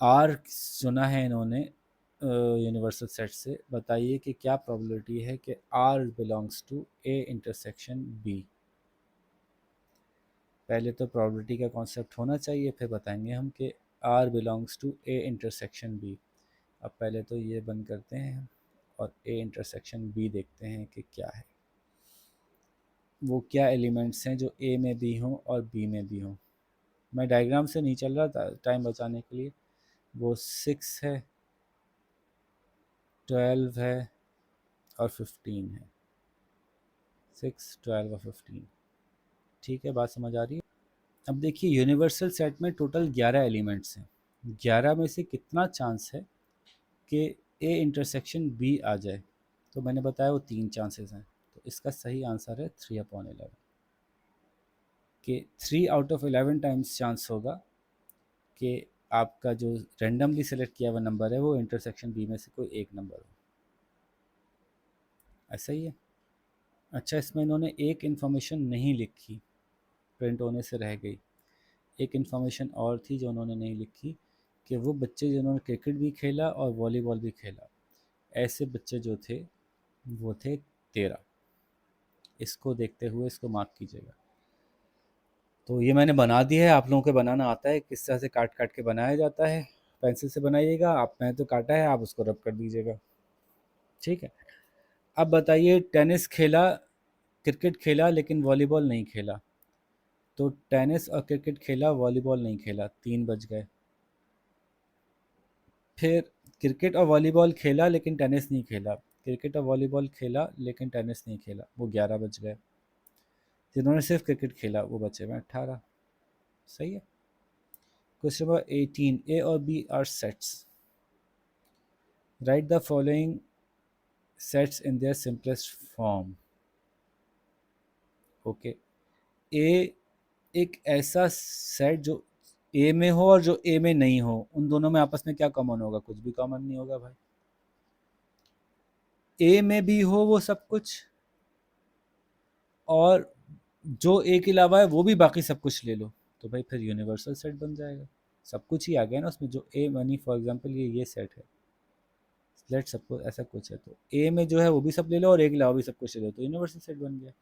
आर सुना है इन्होंने यूनिवर्सल सेट से, बताइए कि क्या प्रोबेबिलिटी है कि R belongs to A intersection B. पहले तो प्रोबेबिलिटी का कॉन्सेप्ट होना चाहिए, फिर बताएंगे हम कि R belongs to A intersection B. अब पहले तो ये बंद करते हैं और ए इंटरसेक्शन बी देखते हैं कि क्या है, वो क्या एलिमेंट्स हैं जो ए में भी हों और बी में भी हों। मैं डायग्राम से नहीं चल रहा था टाइम बचाने के लिए। वो 6 है, 12 है और 15 है, 6 12 और 15। ठीक है, बात समझ आ रही है। अब देखिए यूनिवर्सल सेट में टोटल 11 एलिमेंट्स हैं, 11 में से कितना चांस है कि ए इंटरसेक्शन बी आ जाए, तो मैंने बताया वो 3 चांसेस हैं, तो इसका सही आंसर है 3/11, कि 3/11 टाइम्स चांस होगा कि आपका जो रेंडमली सेलेक्ट किया हुआ नंबर है वो इंटरसेक्शन बी में से कोई एक नंबर हो। ऐसा ही है। अच्छा, इसमें इन्होंने एक इन्फॉर्मेशन नहीं लिखी, प्रिंट होने से रह गई। एक इन्फॉर्मेशन और थी जो उन्होंने नहीं लिखी, कि वो बच्चे जिन्होंने क्रिकेट भी खेला और वॉलीबॉल भी खेला, ऐसे बच्चे जो थे वो थे 13। इसको देखते हुए इसको मार्क कीजिएगा। तो ये मैंने बना दिया है, आप लोगों को बनाना आता है किस तरह से काट काट के बनाया जाता है, पेंसिल से बनाइएगा आप, मैंने तो काटा है, आप उसको रब कर दीजिएगा। ठीक है। अब बताइए, टेनिस खेला, क्रिकेट खेला लेकिन वॉलीबॉल नहीं खेला, तो टेनिस और क्रिकेट खेला, वॉलीबॉल नहीं खेला, 3 बज गए। फिर क्रिकेट और वॉलीबॉल खेला लेकिन टेनिस नहीं खेला, क्रिकेट और वॉलीबॉल खेला लेकिन टेनिस नहीं खेला, वो 11 बज गए। जिन्होंने सिर्फ क्रिकेट खेला वो बचे हुए 18। सही है। क्वेश्चन नंबर 18, ए और B are sets, write the following sets in their simplest form. Okay, A एक ऐसा सेट जो ए में हो और जो ए में नहीं हो, उन दोनों में आपस में क्या कॉमन होगा, कुछ भी कॉमन नहीं होगा भाई। ए में भी हो वो सब कुछ, और जो ए के अलावा है वो भी बाकी सब कुछ ले लो, तो भाई फिर यूनिवर्सल सेट बन जाएगा। सब कुछ ही आ गया ना उसमें, जो ए मनी फॉर एग्जांपल ये सेट है, लेट सपोज ऐसा कुछ है, तो ए में जो है वो भी सब ले लो और ए के अलावा भी सब कुछ ले लो, तो यूनिवर्सल सेट बन गया।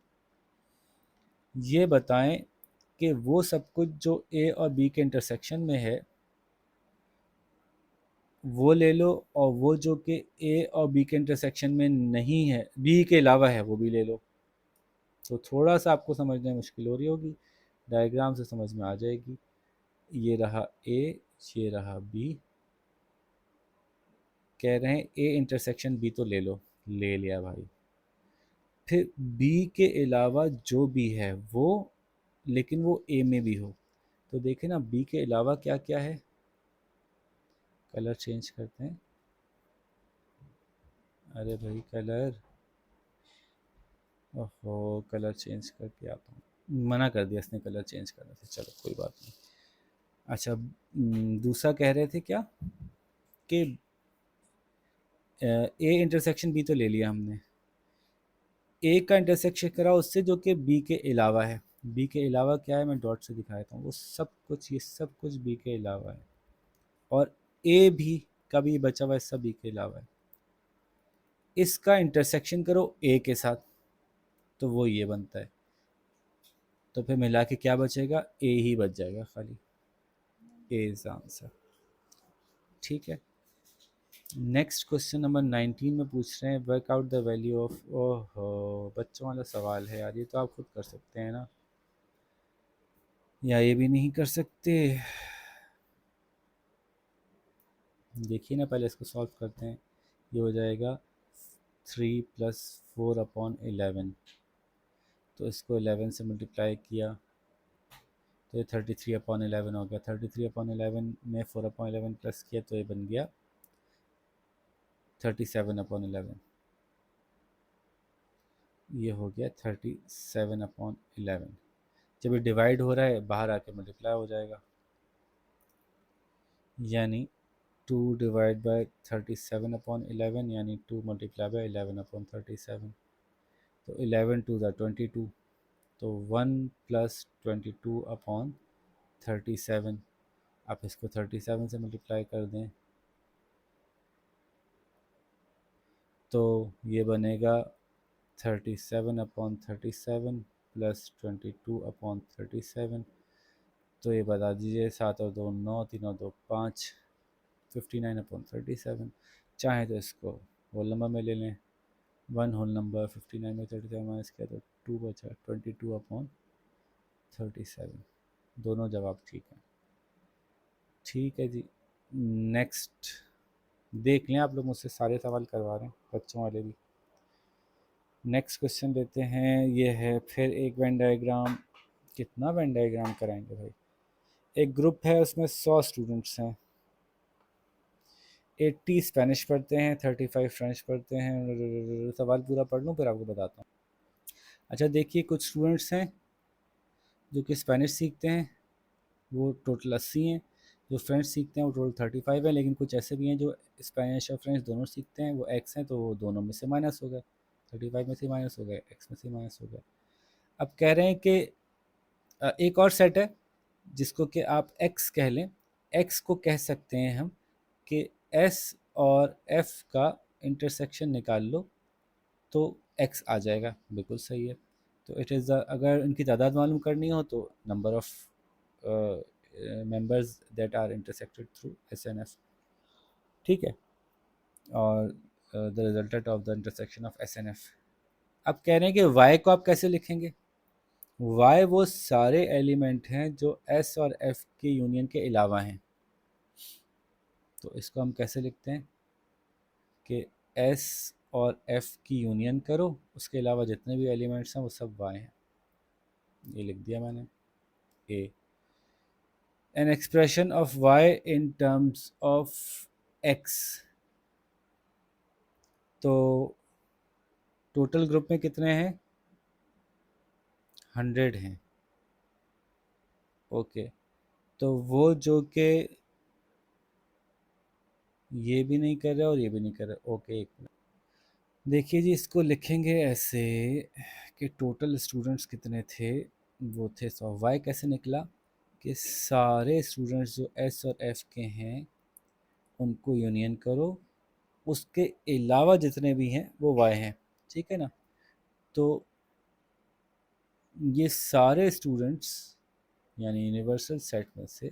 ये बताएं कि वो सब कुछ जो ए और बी के इंटरसेक्शन में है वो ले लो, और वो जो कि ए और बी के इंटरसेक्शन में नहीं है, बी के अलावा है, वो भी ले लो। तो थोड़ा सा आपको समझने में मुश्किल हो रही होगी, डायग्राम से समझ में आ जाएगी। ये रहा ए, ये रहा बी, कह रहे हैं ए इंटरसेक्शन बी तो ले लो, ले लिया भाई। फिर बी के अलावा जो भी है वो, लेकिन वो ए में भी हो, तो देखें ना बी के अलावा क्या क्या है, कलर चेंज करते हैं। अरे भाई कलर, ओहो कलर चेंज करके आता हूँ, मना कर दिया इसने कलर चेंज करने से, चलो कोई बात नहीं। अच्छा दूसरा कह रहे थे क्या कि ए इंटरसेक्शन बी तो ले लिया हमने, ए का इंटरसेक्शन करा उससे जो कि बी के अलावा है। बी के अलावा क्या है, मैं डॉट से दिखा देता हूँ, वो सब कुछ, ये सब कुछ बी के अलावा है। और ए भी का भी बचा हुआ है, सब बी के अलावा है। इसका इंटरसेक्शन करो ए के साथ, तो वो ये बनता है। तो फिर मिला के क्या बचेगा, ए ही बच जाएगा खाली। ए इज आंसर। ठीक है। नेक्स्ट क्वेश्चन नंबर 19 में पूछ रहे हैं work out the value of, ओहो बच्चों वाला सवाल है यार, ये तो आप खुद कर सकते हैं ना, या ये भी नहीं कर सकते। देखिए ना, पहले इसको सॉल्व करते हैं। ये हो जाएगा 3 + 4/11, तो इसको 11 से मल्टीप्लाई किया तो ये 33/11 हो गया। 33/11 में 4/11 प्लस किया तो ये बन गया 37/11। ये हो गया 37/11। जब ये डिवाइड हो रहा है बाहर आके मल्टीप्लाई हो जाएगा, यानी 2/37/11 यानी 2 × 11/11/37। तो 11 × 2 = 22, तो 1 + 22/37। आप इसको 37 से मल्टीप्लाई कर दें तो ये बनेगा 37/37 +22/37। तो ये बता दीजिए, 7 और 2 9, 3 और 2 5, 59/37। चाहे तो इसको होल नंबर में ले लें, 1 होल नंबर 59 में 37 माइनस किया तो 2 बचा, 22/37। दोनों जवाब ठीक है। ठीक है जी। नेक्स्ट देख लें, आप लोग मुझसे सारे सवाल करवा रहे हैं, बच्चों वाले भी। नेक्स्ट क्वेश्चन लेते हैं, ये है फिर एक वेन डायग्राम। कितना वेन डायग्राम कराएंगे भाई। एक ग्रुप है, उसमें 100 स्टूडेंट्स हैं। 80 स्पेनिश पढ़ते हैं, 35 फ्रेंच पढ़ते हैं। सवाल पूरा पढ़ लूँ फिर आपको बताता हूँ। अच्छा देखिए, कुछ स्टूडेंट्स हैं जो कि स्पेनिश सीखते हैं, वो टोटल 80 हैं। जो फ्रेंच सीखते हैं वो टोटल 35 है। लेकिन कुछ ऐसे भी हैं जो स्पेनिश और फ्रेंच दोनों सीखते हैं, वो एक्स हैं, तो वो दोनों में से माइनस हो गए। 35 में से माइनस हो गए, एक्स में से माइनस हो गए। अब कह रहे हैं कि एक और सेट है जिसको कि आप एक्स कह लें। एक्स को कह सकते हैं हम कि एस और एफ का इंटरसेक्शन निकाल लो तो एक्स आ जाएगा। बिल्कुल सही है। तो इट इज़ अगर इनकी तादाद मालूम करनी हो तो number of members that are intersected through S N F. ठीक है। और the resultant of the intersection of S N F. अब कह रहे हैं कि वाई को आप कैसे लिखेंगे। वाई वो सारे एलिमेंट हैं जो एस और एफ के यूनियन के अलावा हैं। तो इसको हम कैसे लिखते हैं कि एस और एफ की यूनियन करो, उसके अलावा जितने भी एलिमेंट्स हैं वो सब वाई हैं। ये लिख दिया मैंने। A an expression of y in terms of x. तो टोटल ग्रुप में कितने हैं, 100 हैं। ओके। तो वो जो कि ये भी नहीं कर रहे और ये भी नहीं कर रहे। ओके एक मिनट देखिए जी, इसको लिखेंगे ऐसे कि टोटल स्टूडेंट्स कितने थे, वो थे 100। वाई कैसे निकला कि सारे स्टूडेंट्स जो एस और एफ के हैं उनको यूनियन करो, उसके अलावा जितने भी हैं वो वाई हैं। ठीक है ना। तो ये सारे स्टूडेंट्स यानी यूनिवर्सल सेट में से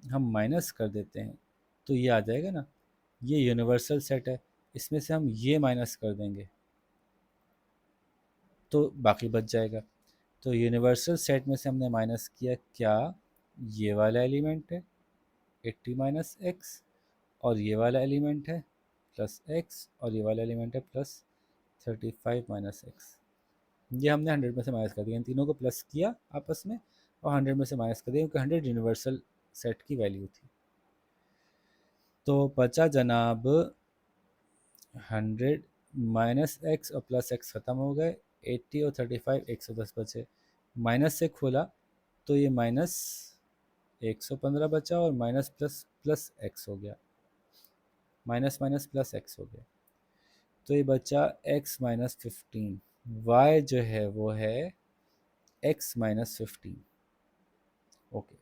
हम माइनस कर देते हैं तो ये आ जाएगा ना, ये यूनिवर्सल सेट है, इसमें से हम ये माइनस कर देंगे तो बाकी बच जाएगा। तो यूनिवर्सल सेट में से हमने माइनस किया क्या, ये वाला एलिमेंट है 80 माइनस एक्स, और ये वाला एलिमेंट है प्लस एक्स, और ये वाला एलिमेंट है प्लस 35 माइनस एक्स। ये हमने 100 में से माइनस कर दिया, इन तीनों को प्लस किया आपस में और 100 में से माइनस कर दिया, क्योंकि 100 यूनिवर्सल सेट की वैल्यू थी। तो बचा जनाब 100 माइनस एक्स और प्लस एक्स ख़त्म हो गए, 80 और 35 110 बचे। माइनस से खोला तो ये माइनस 115 बचा और माइनस प्लस प्लस एक्स हो गया, माइनस माइनस प्लस एक्स हो गया। तो ये बचा x माइनस 15, y जो है वो है x माइनस 15। ओके,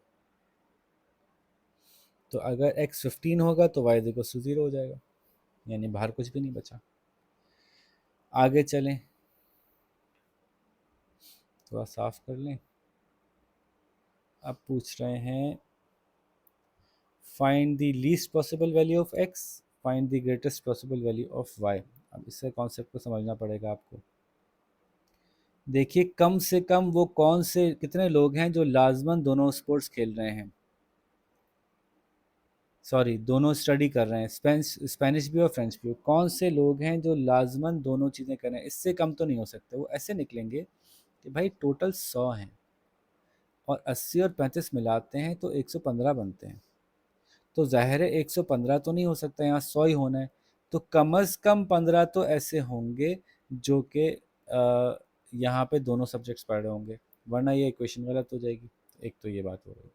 तो अगर x 15 होगा तो y देखो 0 हो जाएगा, यानी बाहर कुछ भी नहीं बचा। आगे चलें, थोड़ा साफ कर लें। अब पूछ रहे हैं find the least possible value of x, find the greatest possible value of y। अब इससे कॉन्सेप्ट को समझना पड़ेगा आपको। देखिए कम से कम वो कौन से कितने लोग हैं जो लाजमन दोनों स्पोर्ट्स खेल रहे हैं, सॉरी दोनों स्टडी कर रहे हैं, स्पेनिश भी और फ्रेंच भी। कौन से लोग हैं जो लाजमन दोनों चीज़ें कर रहे हैं, इससे कम तो नहीं हो सकते। वो ऐसे निकलेंगे कि भाई टोटल 100 हैं और 80 और 35 मिलाते हैं तो 115 बनते हैं। तो ज़ाहिर है 115 तो नहीं हो सकता, यहाँ 100 ही होना है। तो कम अज़ कम 15 तो ऐसे होंगे जो कि यहाँ पे दोनों सब्जेक्ट्स पढ़ रहे होंगे, वरना ये इक्वेशन गलत हो जाएगी। एक तो ये बात हो गई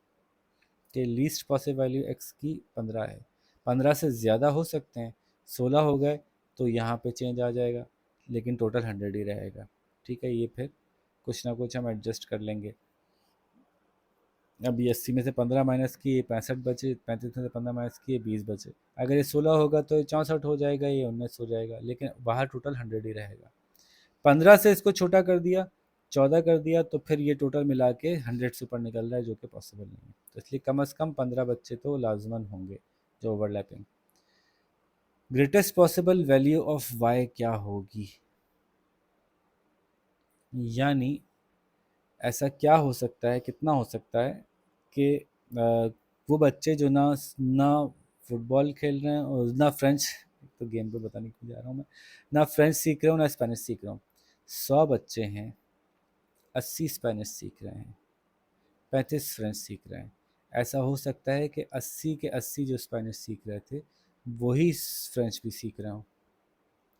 कि लीस्ट पॉसिबल वैल्यू एक्स की 15 है। 15 से ज़्यादा हो सकते हैं, 16 हो गए तो यहाँ पे चेंज आ जाएगा, लेकिन टोटल 100 ही रहेगा। ठीक है, ये फिर कुछ ना कुछ हम एडजस्ट कर लेंगे। अब ये 80 में से 15 माइनस किए 65 बचे, 35 में से 15 माइनस किए 20 बचे। अगर ये 16 होगा तो ये 64 हो जाएगा, ये 19 हो जाएगा, लेकिन बाहर टोटल 100 ही रहेगा। 15 से इसको छोटा कर दिया, 14 कर दिया, तो फिर ये टोटल मिला के 100 से ऊपर निकल रहा है, जो कि पॉसिबल नहीं है। तो इसलिए कम अज़ कम 15 बच्चे तो लाजमन होंगे जो overlapping. Greatest possible value of Y क्या होगी, यानी ऐसा क्या हो सकता है, कितना हो सकता है कि वो बच्चे जो ना ना फुटबॉल खेल रहे हैं और ना फ्रेंच, तो गेम पे बताने क्यों जा रहा हूँ मैं, ना फ्रेंच सीख रहे हो ना स्पेनिश सीख रहा हूँ। 100 बच्चे हैं, 80 स्पेनिश सीख रहे हैं, 35 फ्रेंच सीख रहे हैं। ऐसा हो सकता है कि 80 के 80 जो स्पेनिश सीख रहे थे वही फ्रेंच भी सीख रहे हों।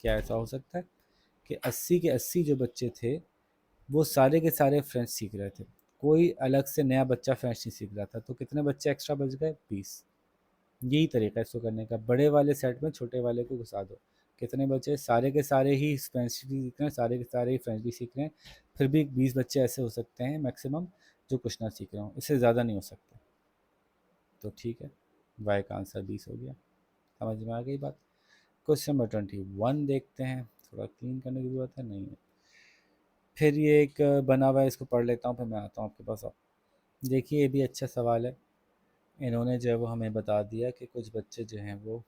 क्या ऐसा हो सकता है कि 80 के 80 जो बच्चे थे वो सारे के सारे फ्रेंच सीख रहे थे, कोई अलग से नया बच्चा फ्रेंच नहीं सीख रहा था, तो कितने बच्चे एक्स्ट्रा बच गए, 20। यही तरीका है इसको करने का, बड़े वाले सेट में छोटे वाले को घुसा दो। कितने बचे, सारे के सारे ही फ्रेंच भी सीख रहे हैं, सारे के सारे ही फ्रेंच भी सीख रहे हैं, फिर भी 20 बच्चे ऐसे हो सकते हैं मैक्सिमम जो कुछ ना सीख रहे हों, इससे ज़्यादा नहीं हो सकते। तो ठीक है, वाई का आंसर 20 हो गया। समझ में आ गई बात। क्वेश्चन नंबर 21 देखते हैं, थोड़ा क्लीन करने की ज़रूरत है, नहीं है। फिर ये एक बना हुआ है, इसको पढ़ लेता हूँ फिर मैं आता हूँ आपके पास। आप देखिए ये भी अच्छा सवाल है। इन्होंने जो है वो हमें बता दिया कि कुछ बच्चे जो हैं वो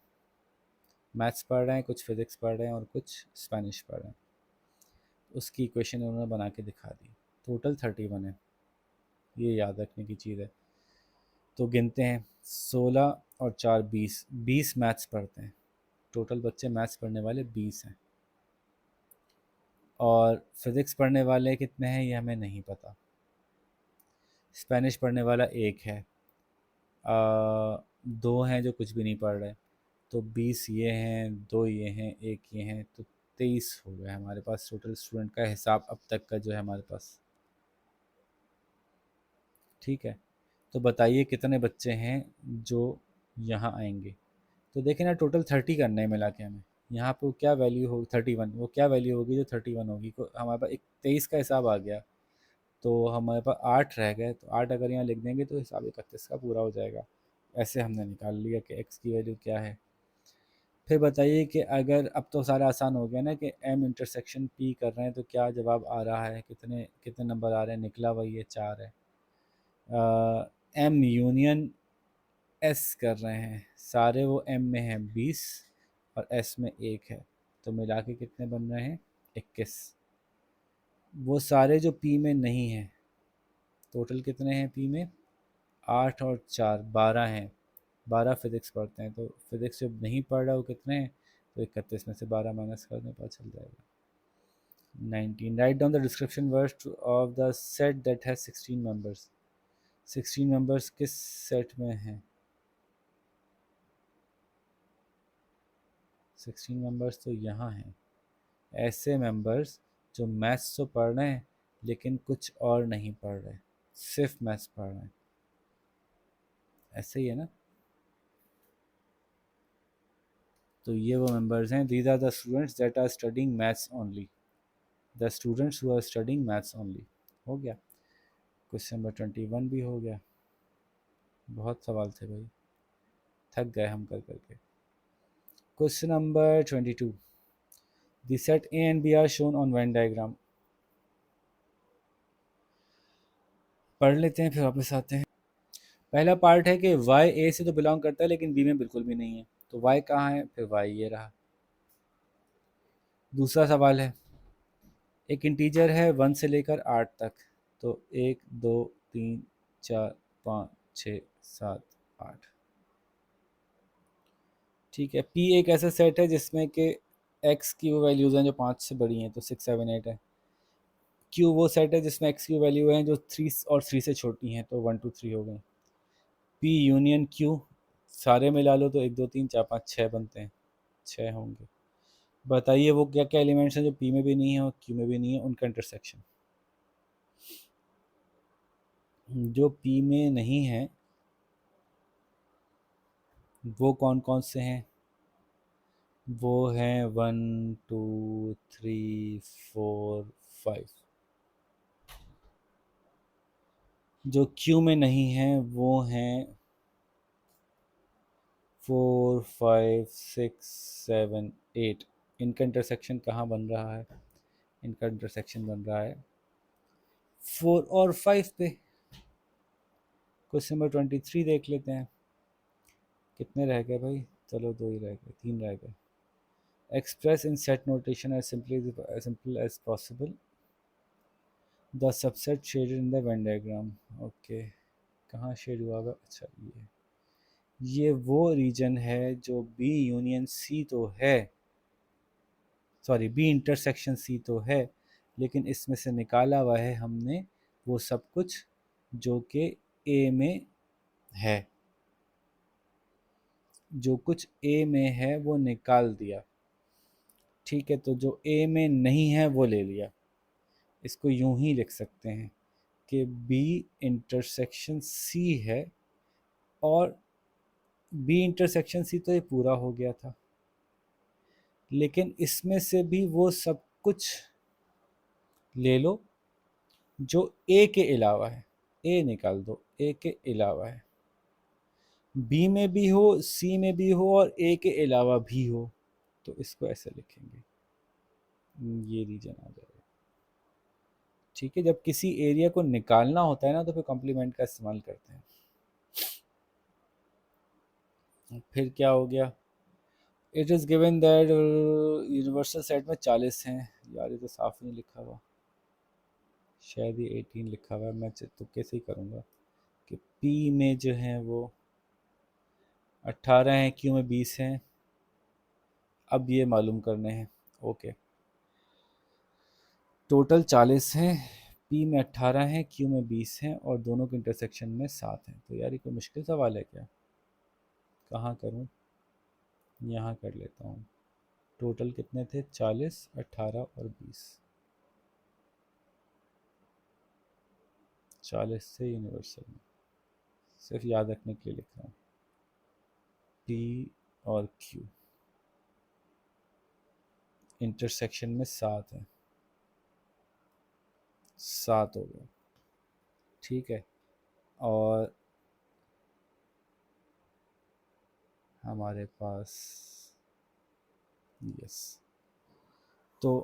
मैथ्स पढ़ रहे हैं, कुछ फिज़िक्स पढ़ रहे हैं और कुछ स्पेनिश पढ़ रहे हैं। उसकी इक्वेशन उन्होंने बना के दिखा दी। टोटल 31 है, ये याद रखने की चीज़ है। तो गिनते हैं, 16 और 4 20, 20 मैथ्स पढ़ते हैं। टोटल बच्चे मैथ्स पढ़ने वाले 20 हैं, और फिज़िक्स पढ़ने वाले कितने हैं ये हमें नहीं पता। स्पेनिश पढ़ने वाला एक है, दो हैं जो कुछ भी नहीं पढ़ रहे, तो 20 ये हैं, दो ये हैं, एक ये हैं, तो 23 हो गया हमारे पास टोटल स्टूडेंट का हिसाब अब तक का जो है हमारे पास। ठीक है, तो बताइए कितने बच्चे हैं जो यहाँ आएंगे। तो देखें ना, टोटल 30 करने हैं मिला के हमें। यहाँ पे क्या वैल्यू होगी, 31, वो क्या वैल्यू होगी जो 31 होगी, को हमारे पास एक 23 का हिसाब आ गया, तो हमारे पास 8 रह गए, तो 8 अगर यहाँ लिख देंगे तो हिसाब 31 का पूरा हो जाएगा। ऐसे हमने निकाल लिया कि x की वैल्यू क्या है। फिर बताइए कि अगर, अब तो सारा आसान हो गया ना, कि m इंटरसेक्शन p कर रहे हैं तो क्या जवाब आ रहा है, कितने कितने नंबर आ रहे हैं, निकला वही है 4 है। m यूनियन s कर रहे हैं, सारे वो m में हैं 20 और s में 1 है, तो मिला के कितने बन रहे हैं, 21। वो सारे जो p में नहीं हैं, टोटल कितने हैं p में, 8 और 4 12 हैं। 12 फिज़िक्स पढ़ते हैं, तो फिज़िक्स जब नहीं पढ़ रहा वो कितने हैं, तो 31 में से 12 माइनस करने पता चल जाएगा। 19, write down the description words of the set that has 16 members. 16 members किस सेट में हैं, 16 मेंबर्स तो यहाँ हैं, ऐसे मेंबर्स जो मैथ्स तो पढ़ रहे हैं लेकिन कुछ और नहीं पढ़ रहे, सिर्फ मैथ्स पढ़ रहे हैं, ऐसे ही है ना। तो ये वो मेंबर्स हैं, these are the students that are studying maths only, the students who are studying maths only. हो गया, क्वेश्चन नंबर 21 भी हो गया। बहुत सवाल थे भाई, थक गए हम कर करके। Question number 22, the set A and B are shown on Venn diagram. पढ़ लेते हैं फिर वापस आते हैं। पहला पार्ट है कि y a से तो बिलोंग करता है लेकिन b में बिल्कुल भी नहीं है, तो y कहाँ है, फिर y ये रहा। दूसरा सवाल है, एक इंटीजर है 1 से लेकर 8 तक, तो 1 2 3 4 5 6 7 8। ठीक है, p एक ऐसा सेट है जिसमें कि x की वो वैल्यूज़ हैं जो 5 से बड़ी हैं, तो 6 7 8 है। q वो सेट है जिसमें x की वैल्यू हैं जो 3 और 3 से छोटी हैं, तो 1 2 3 हो गई। p यूनियन q सारे मिला लो तो 1 2 3 4 5 6 बनते हैं, 6 होंगे। बताइए वो क्या क्या एलिमेंट्स हैं जो p में भी नहीं है और q में भी नहीं है, उनका इंटरसेक्शन। जो p में नहीं है वो कौन कौन से हैं, वो हैं 1 2 3 4 5। जो q में नहीं है वो हैं 4 5 6 7 8। इनका इंटरसेक्शन कहाँ बन रहा है, इनका इंटरसेक्शन बन रहा है 4 और 5 पे। क्वेश्चन नंबर 23 देख लेते हैं, कितने रह गए भाई, चलो 2 ही रह गए, 3 रह गए। Express in set notation as simple as possible the subset shaded in the Venn diagram. Okay, कहाँ शेड हुआ हुआ, अच्छा ये वो रीजन है जो बी यूनियन सी तो है, सॉरी बी इंटरसेक्शन सी तो है, लेकिन इसमें से निकाला हुआ है हमने वो सब कुछ जो कि ए में है, जो कुछ ए में है वो निकाल दिया। ठीक है, तो जो ए में नहीं है वो ले लिया। इसको यूं ही लिख सकते हैं कि बी इंटरसेक्शन सी है, और बी इंटरसेक्शन सी तो ये पूरा हो गया था, लेकिन इसमें से भी वो सब कुछ ले लो जो ए के अलावा है, ए निकाल दो, ए के अलावा है, बी में भी हो सी में भी हो और ए के अलावा भी हो, तो इसको ऐसे लिखेंगे, ये रीजन आ जाएगा। ठीक है, जब किसी एरिया को निकालना होता है ना तो फिर कॉम्प्लीमेंट का इस्तेमाल करते हैं। फिर क्या हो गया, it is given that universal set में 40 हैं। यार ये तो साफ नहीं लिखा हुआ, शायद ये 18 लिखा हुआ है, मैं तुक्के से ही करूँगा कि पी में जो है वो 18 हैं, क्यू में 20 हैं। अब ये मालूम करने हैं। ओके, टोटल 40 हैं, पी में 18 हैं, क्यू में 20 हैं, और दोनों के इंटरसेक्शन में 7 हैं। तो यार ये कोई मुश्किल सवाल है क्या, कहाँ करूँ, यहाँ कर लेता हूँ। टोटल कितने थे, 40 18 और 20। 40 से यूनिवर्सल में, सिर्फ याद रखने के लिए लिख रहा हूँ, पी और क्यू इंटरसेक्शन में 7 है, 7 हो गया। ठीक है, और हमारे पास यस, तो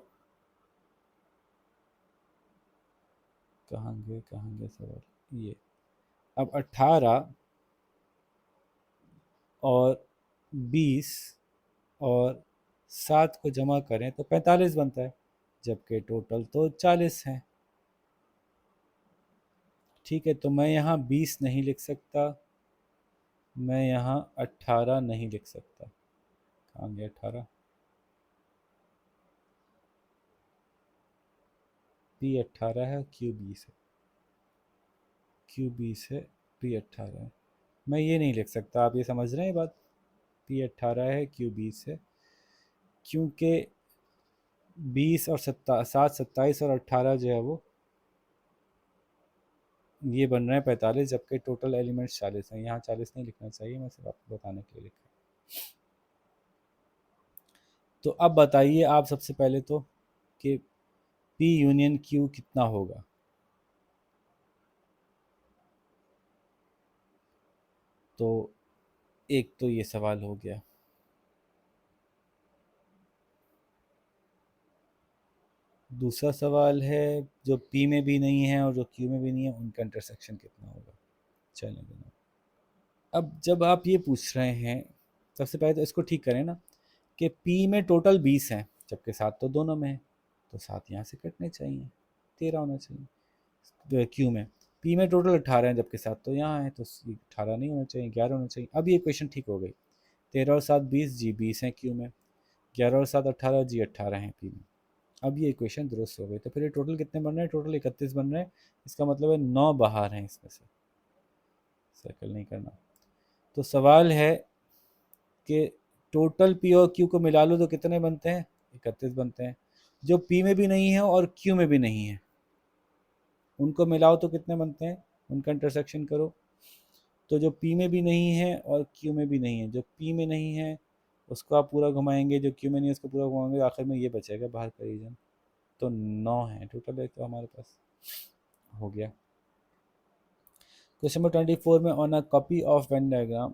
कहाँ गए सवाल, ये अब 18 और 20 और 7 को जमा करें तो 45 बनता है, जबकि टोटल तो 40 हैं। ठीक है, तो मैं यहाँ 20 नहीं लिख सकता, मैं यहाँ 18 नहीं लिख सकता, कहाँ गया 18, पी 18 है, क्यू 20 है, क्यू 20 है, पी 18 है। मैं ये नहीं लिख सकता, आप ये समझ रहे हैं बात, पी 18 है, क्यू 20 है, क्योंकि 20 और 7, 27 और 18 जो है वो ये बन रहे हैं 45, जबकि टोटल एलिमेंट्स 40 हैं। यहाँ 40 नहीं लिखना चाहिए, मैं सिर्फ आपको बताने के लिए लिखा। तो अब बताइए आप सबसे पहले तो कि P यूनियन Q कितना होगा। तो एक तो ये सवाल हो गया। दूसरा सवाल है जो P में भी नहीं है और जो Q में भी नहीं है उनका इंटरसेक्शन कितना होगा। चलें जनाब, अब जब आप ये पूछ रहे हैं, सबसे पहले तो इसको ठीक करें ना कि P में टोटल 20 हैं, जबकि 7 तो दोनों में है, तो 7 यहाँ से कटने चाहिए, 13 होना चाहिए। तो Q में P में टोटल 18 हैं, जबकि 7 तो यहाँ है, तो 18 नहीं होना चाहिए, 11 होना चाहिए। अब ये क्वेश्चन ठीक हो गई। 13 और 7 20, जी 20 हैं Q में। 11 और 7 18, जी 18 हैं P में। अब ये इक्वेशन दुरुस्त हो गई। तो फिर ये टोटल कितने बन रहे हैं? टोटल 31 बन रहे हैं। इसका मतलब है 9 बाहर हैं इसमें से। सर्कल नहीं करना। तो सवाल है कि टोटल P और Q को मिला लो तो कितने बनते हैं? 31 बनते हैं। जो P में भी नहीं है और Q में भी नहीं है उनको मिलाओ तो कितने बनते हैं? उनका इंटरसेक्शन करो। तो जो P में भी नहीं है और Q में भी नहीं है, जो P में नहीं है उसको आप पूरा घुमाएंगे, जो Q में नहीं है उसको पूरा घुमाएंगे, आखिर में ये बचेगा बाहर का रीजन। तो 9 है टोटल, एक तो हमारे पास हो गया। क्वेश्चन नंबर 24 में on a copy of Venn diagram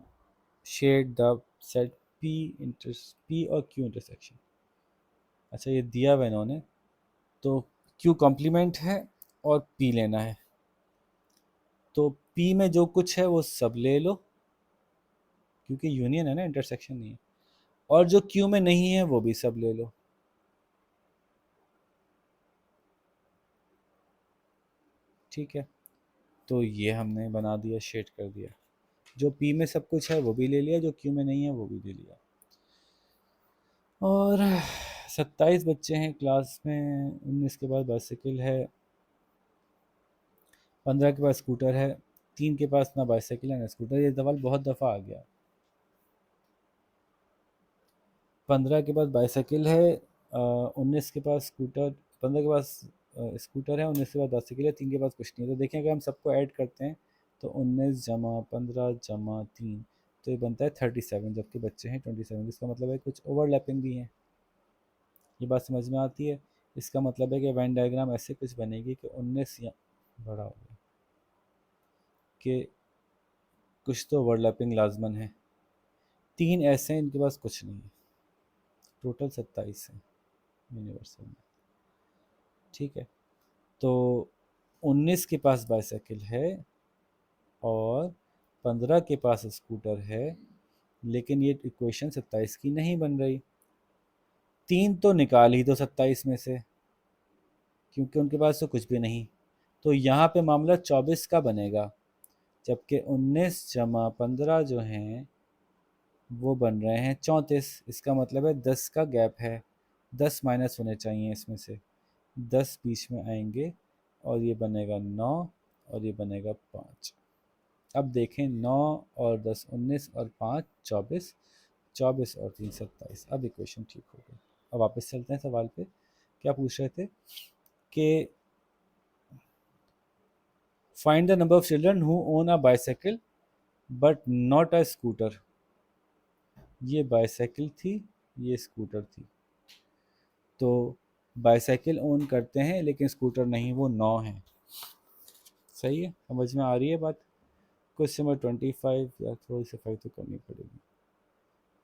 shade the set P और Q इंटरसेक्शन। अच्छा ये दिया हुआ इन्होंने, तो Q कॉम्प्लीमेंट है और P लेना है। तो P में जो कुछ है वो सब ले लो, क्योंकि यूनियन है ना, इंटरसेक्शन नहीं है। और जो Q में नहीं है वो भी सब ले लो। ठीक है, तो ये हमने बना दिया, शेड कर दिया। जो P में सब कुछ है वो भी ले लिया, जो Q में नहीं है वो भी ले लिया। और 27 बच्चे हैं क्लास में, 19 के पास बाइसाइकिल है, 15 के पास स्कूटर है, 3 के पास ना बाइसाइकिल है ना स्कूटर। ये सवाल बहुत दफ़ा आ गया। 15 के पास बाइसाइकिल है, 19 के पास स्कूटर, 15 के पास स्कूटर है, 19 के पास बाइसाइकिल है, 3 के पास कुछ नहीं है। तो देखें अगर हम सबको ऐड करते हैं तो 19 जमा 15 जमा 3, तो ये बनता है 37, जबकि बच्चे हैं 27। इसका मतलब है कुछ ओवरलैपिंग भी है। ये बात समझ में आती है। इसका मतलब है कि वैन डायग्राम ऐसे कुछ बनेगी कि 19 या बड़ा हो गया कि कुछ तो ओवरलैपिंग लाजमन है। 3 ऐसे हैं इनके पास कुछ नहीं है, टोटल 27 है यूनिवर्सल में। ठीक है, तो 19 के पास बाइसाइकिल है और 15 के पास स्कूटर है, लेकिन ये इक्वेशन 27 की नहीं बन रही। 3 तो निकाल ही दो 27 में से, क्योंकि उनके पास तो कुछ भी नहीं। तो यहाँ पे मामला 24 का बनेगा, जबकि 19 जमा 15 जो हैं वो बन रहे हैं 34। इसका मतलब है 10 का गैप है, 10 माइनस होने चाहिए इसमें से, 10 बीच में आएंगे और ये बनेगा 9 और ये बनेगा 5। अब देखें 9 और 10 19 और 5 24, 24 और 3 27। अब इक्वेशन ठीक हो गई। अब वापस चलते हैं सवाल पे। क्या पूछ रहे थे कि find the number of children who own a bicycle but not a scooter. ये बाइसाइकिल थी, ये स्कूटर थी। तो बाइसाइकिल ओन करते हैं लेकिन स्कूटर नहीं, वो 9 है। सही है, समझ में आ रही है बात। क्वेश्चन नंबर 25, या थोड़ी सफाई तो करनी पड़ेगी।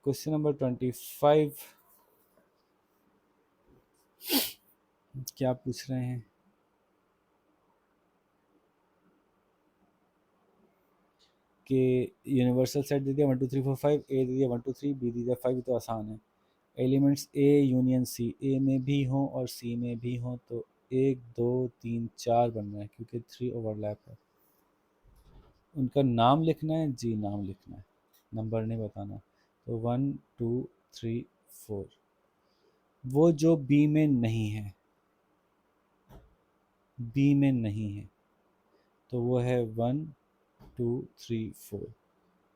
क्वेश्चन नंबर 25 क्या पूछ रहे हैं कि यूनिवर्सल सेट दे दिया 1 2 3 4 5, ए दे दिया 1 2 3, बी दे दिया 5, तो आसान है। Elements A union C, A में भी हों और सी में भी हों, तो 1 2 3 4 बन रहा है, क्योंकि 3 ओवरलैप है। उनका नाम लिखना है जी, नाम लिखना है, नंबर नहीं बताना। तो 1 2 3 4। वो जो बी में नहीं है, बी में नहीं है, तो वो है 1 2 3 4।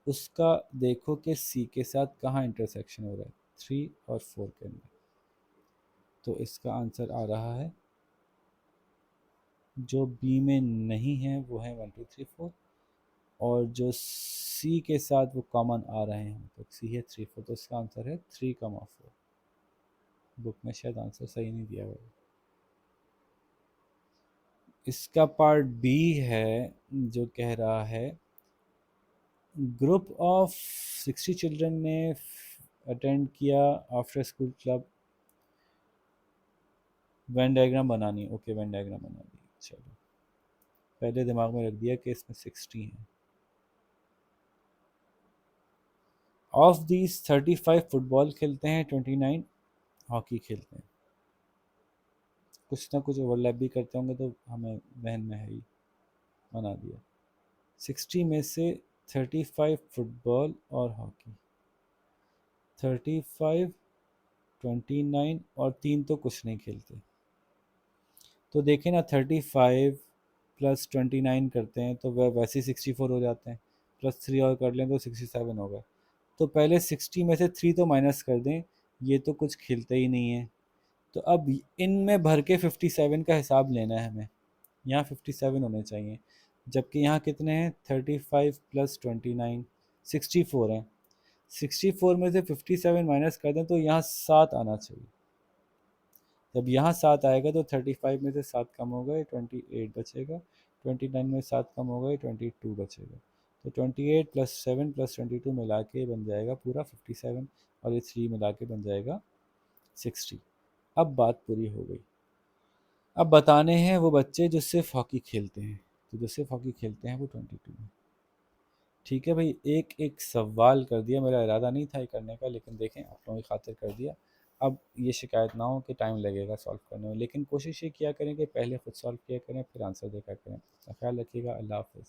उसका देखो कि सी के साथ कहाँ इंटरसेक्शन हो रहा है, 3 और 4 के अंदर। तो इसका आंसर आ रहा है, जो बी में नहीं है वो है 1 2 3 4, और जो सी के साथ वो कॉमन आ रहे हैं तो सी है 3 4, तो इसका आंसर है 3,4। बुक में शायद आंसर सही नहीं दिया हुआ है। इसका पार्ट बी है जो कह रहा है, ग्रुप ऑफ 60 चिल्ड्रन ने अटेंड किया after school club, Venn diagram बनानी। ओके, वेन डायग्राम बना दी। चलो, पहले दिमाग में रख दिया कि इसमें 60 हैं। ऑफ दीज 35 फुटबॉल खेलते हैं, 29 हॉकी खेलते हैं। कुछ ना कुछ ओवरलैप भी करते होंगे तो हमें वहन में है ही, बना दिया। 60 में से 35 फुटबॉल और हॉकी, 35, 29 और 3 तो कुछ नहीं खेलते। तो देखें ना, 35 प्लस 29 करते हैं तो वह वैसे ही 64 हो जाते हैं, प्लस 3 और कर लें तो 67 हो गए। तो पहले 60 में से 3 तो माइनस कर दें, ये तो कुछ खेलते ही नहीं है। तो अब इनमें भर के 57 का हिसाब लेना है हमें, यहाँ 57 होने चाहिए, जबकि यहाँ कितने हैं, 35 प्लस 29 64 हैं। 64 में से 57 माइनस कर दें तो यहाँ 7 आना चाहिए। जब यहाँ 7 आएगा तो 35 में से 7 कम हो गए, 28 बचेगा। 29 में 7 कम हो गए, 22 बचेगा। तो 28 प्लस 7 प्लस 22 मिला के बन जाएगा पूरा 57, और ये 3 मिला के बन जाएगा 60। अब बात पूरी हो गई। अब बताने हैं वो बच्चे जो सिर्फ हॉकी खेलते हैं, तो जो सिर्फ हॉकी खेलते हैं वो 22 हैं। ठीक है भाई, एक एक सवाल कर दिया, मेरा इरादा नहीं था ये करने का, लेकिन देखें आप लोगों की खातिर कर दिया। अब ये शिकायत ना हो कि टाइम लगेगा सॉल्व करने में, लेकिन कोशिश ये किया करें कि पहले खुद सॉल्व किया करें फिर आंसर देखा करें। अपना ख्याल रखिएगा। अल्लाह हाफ़िज़।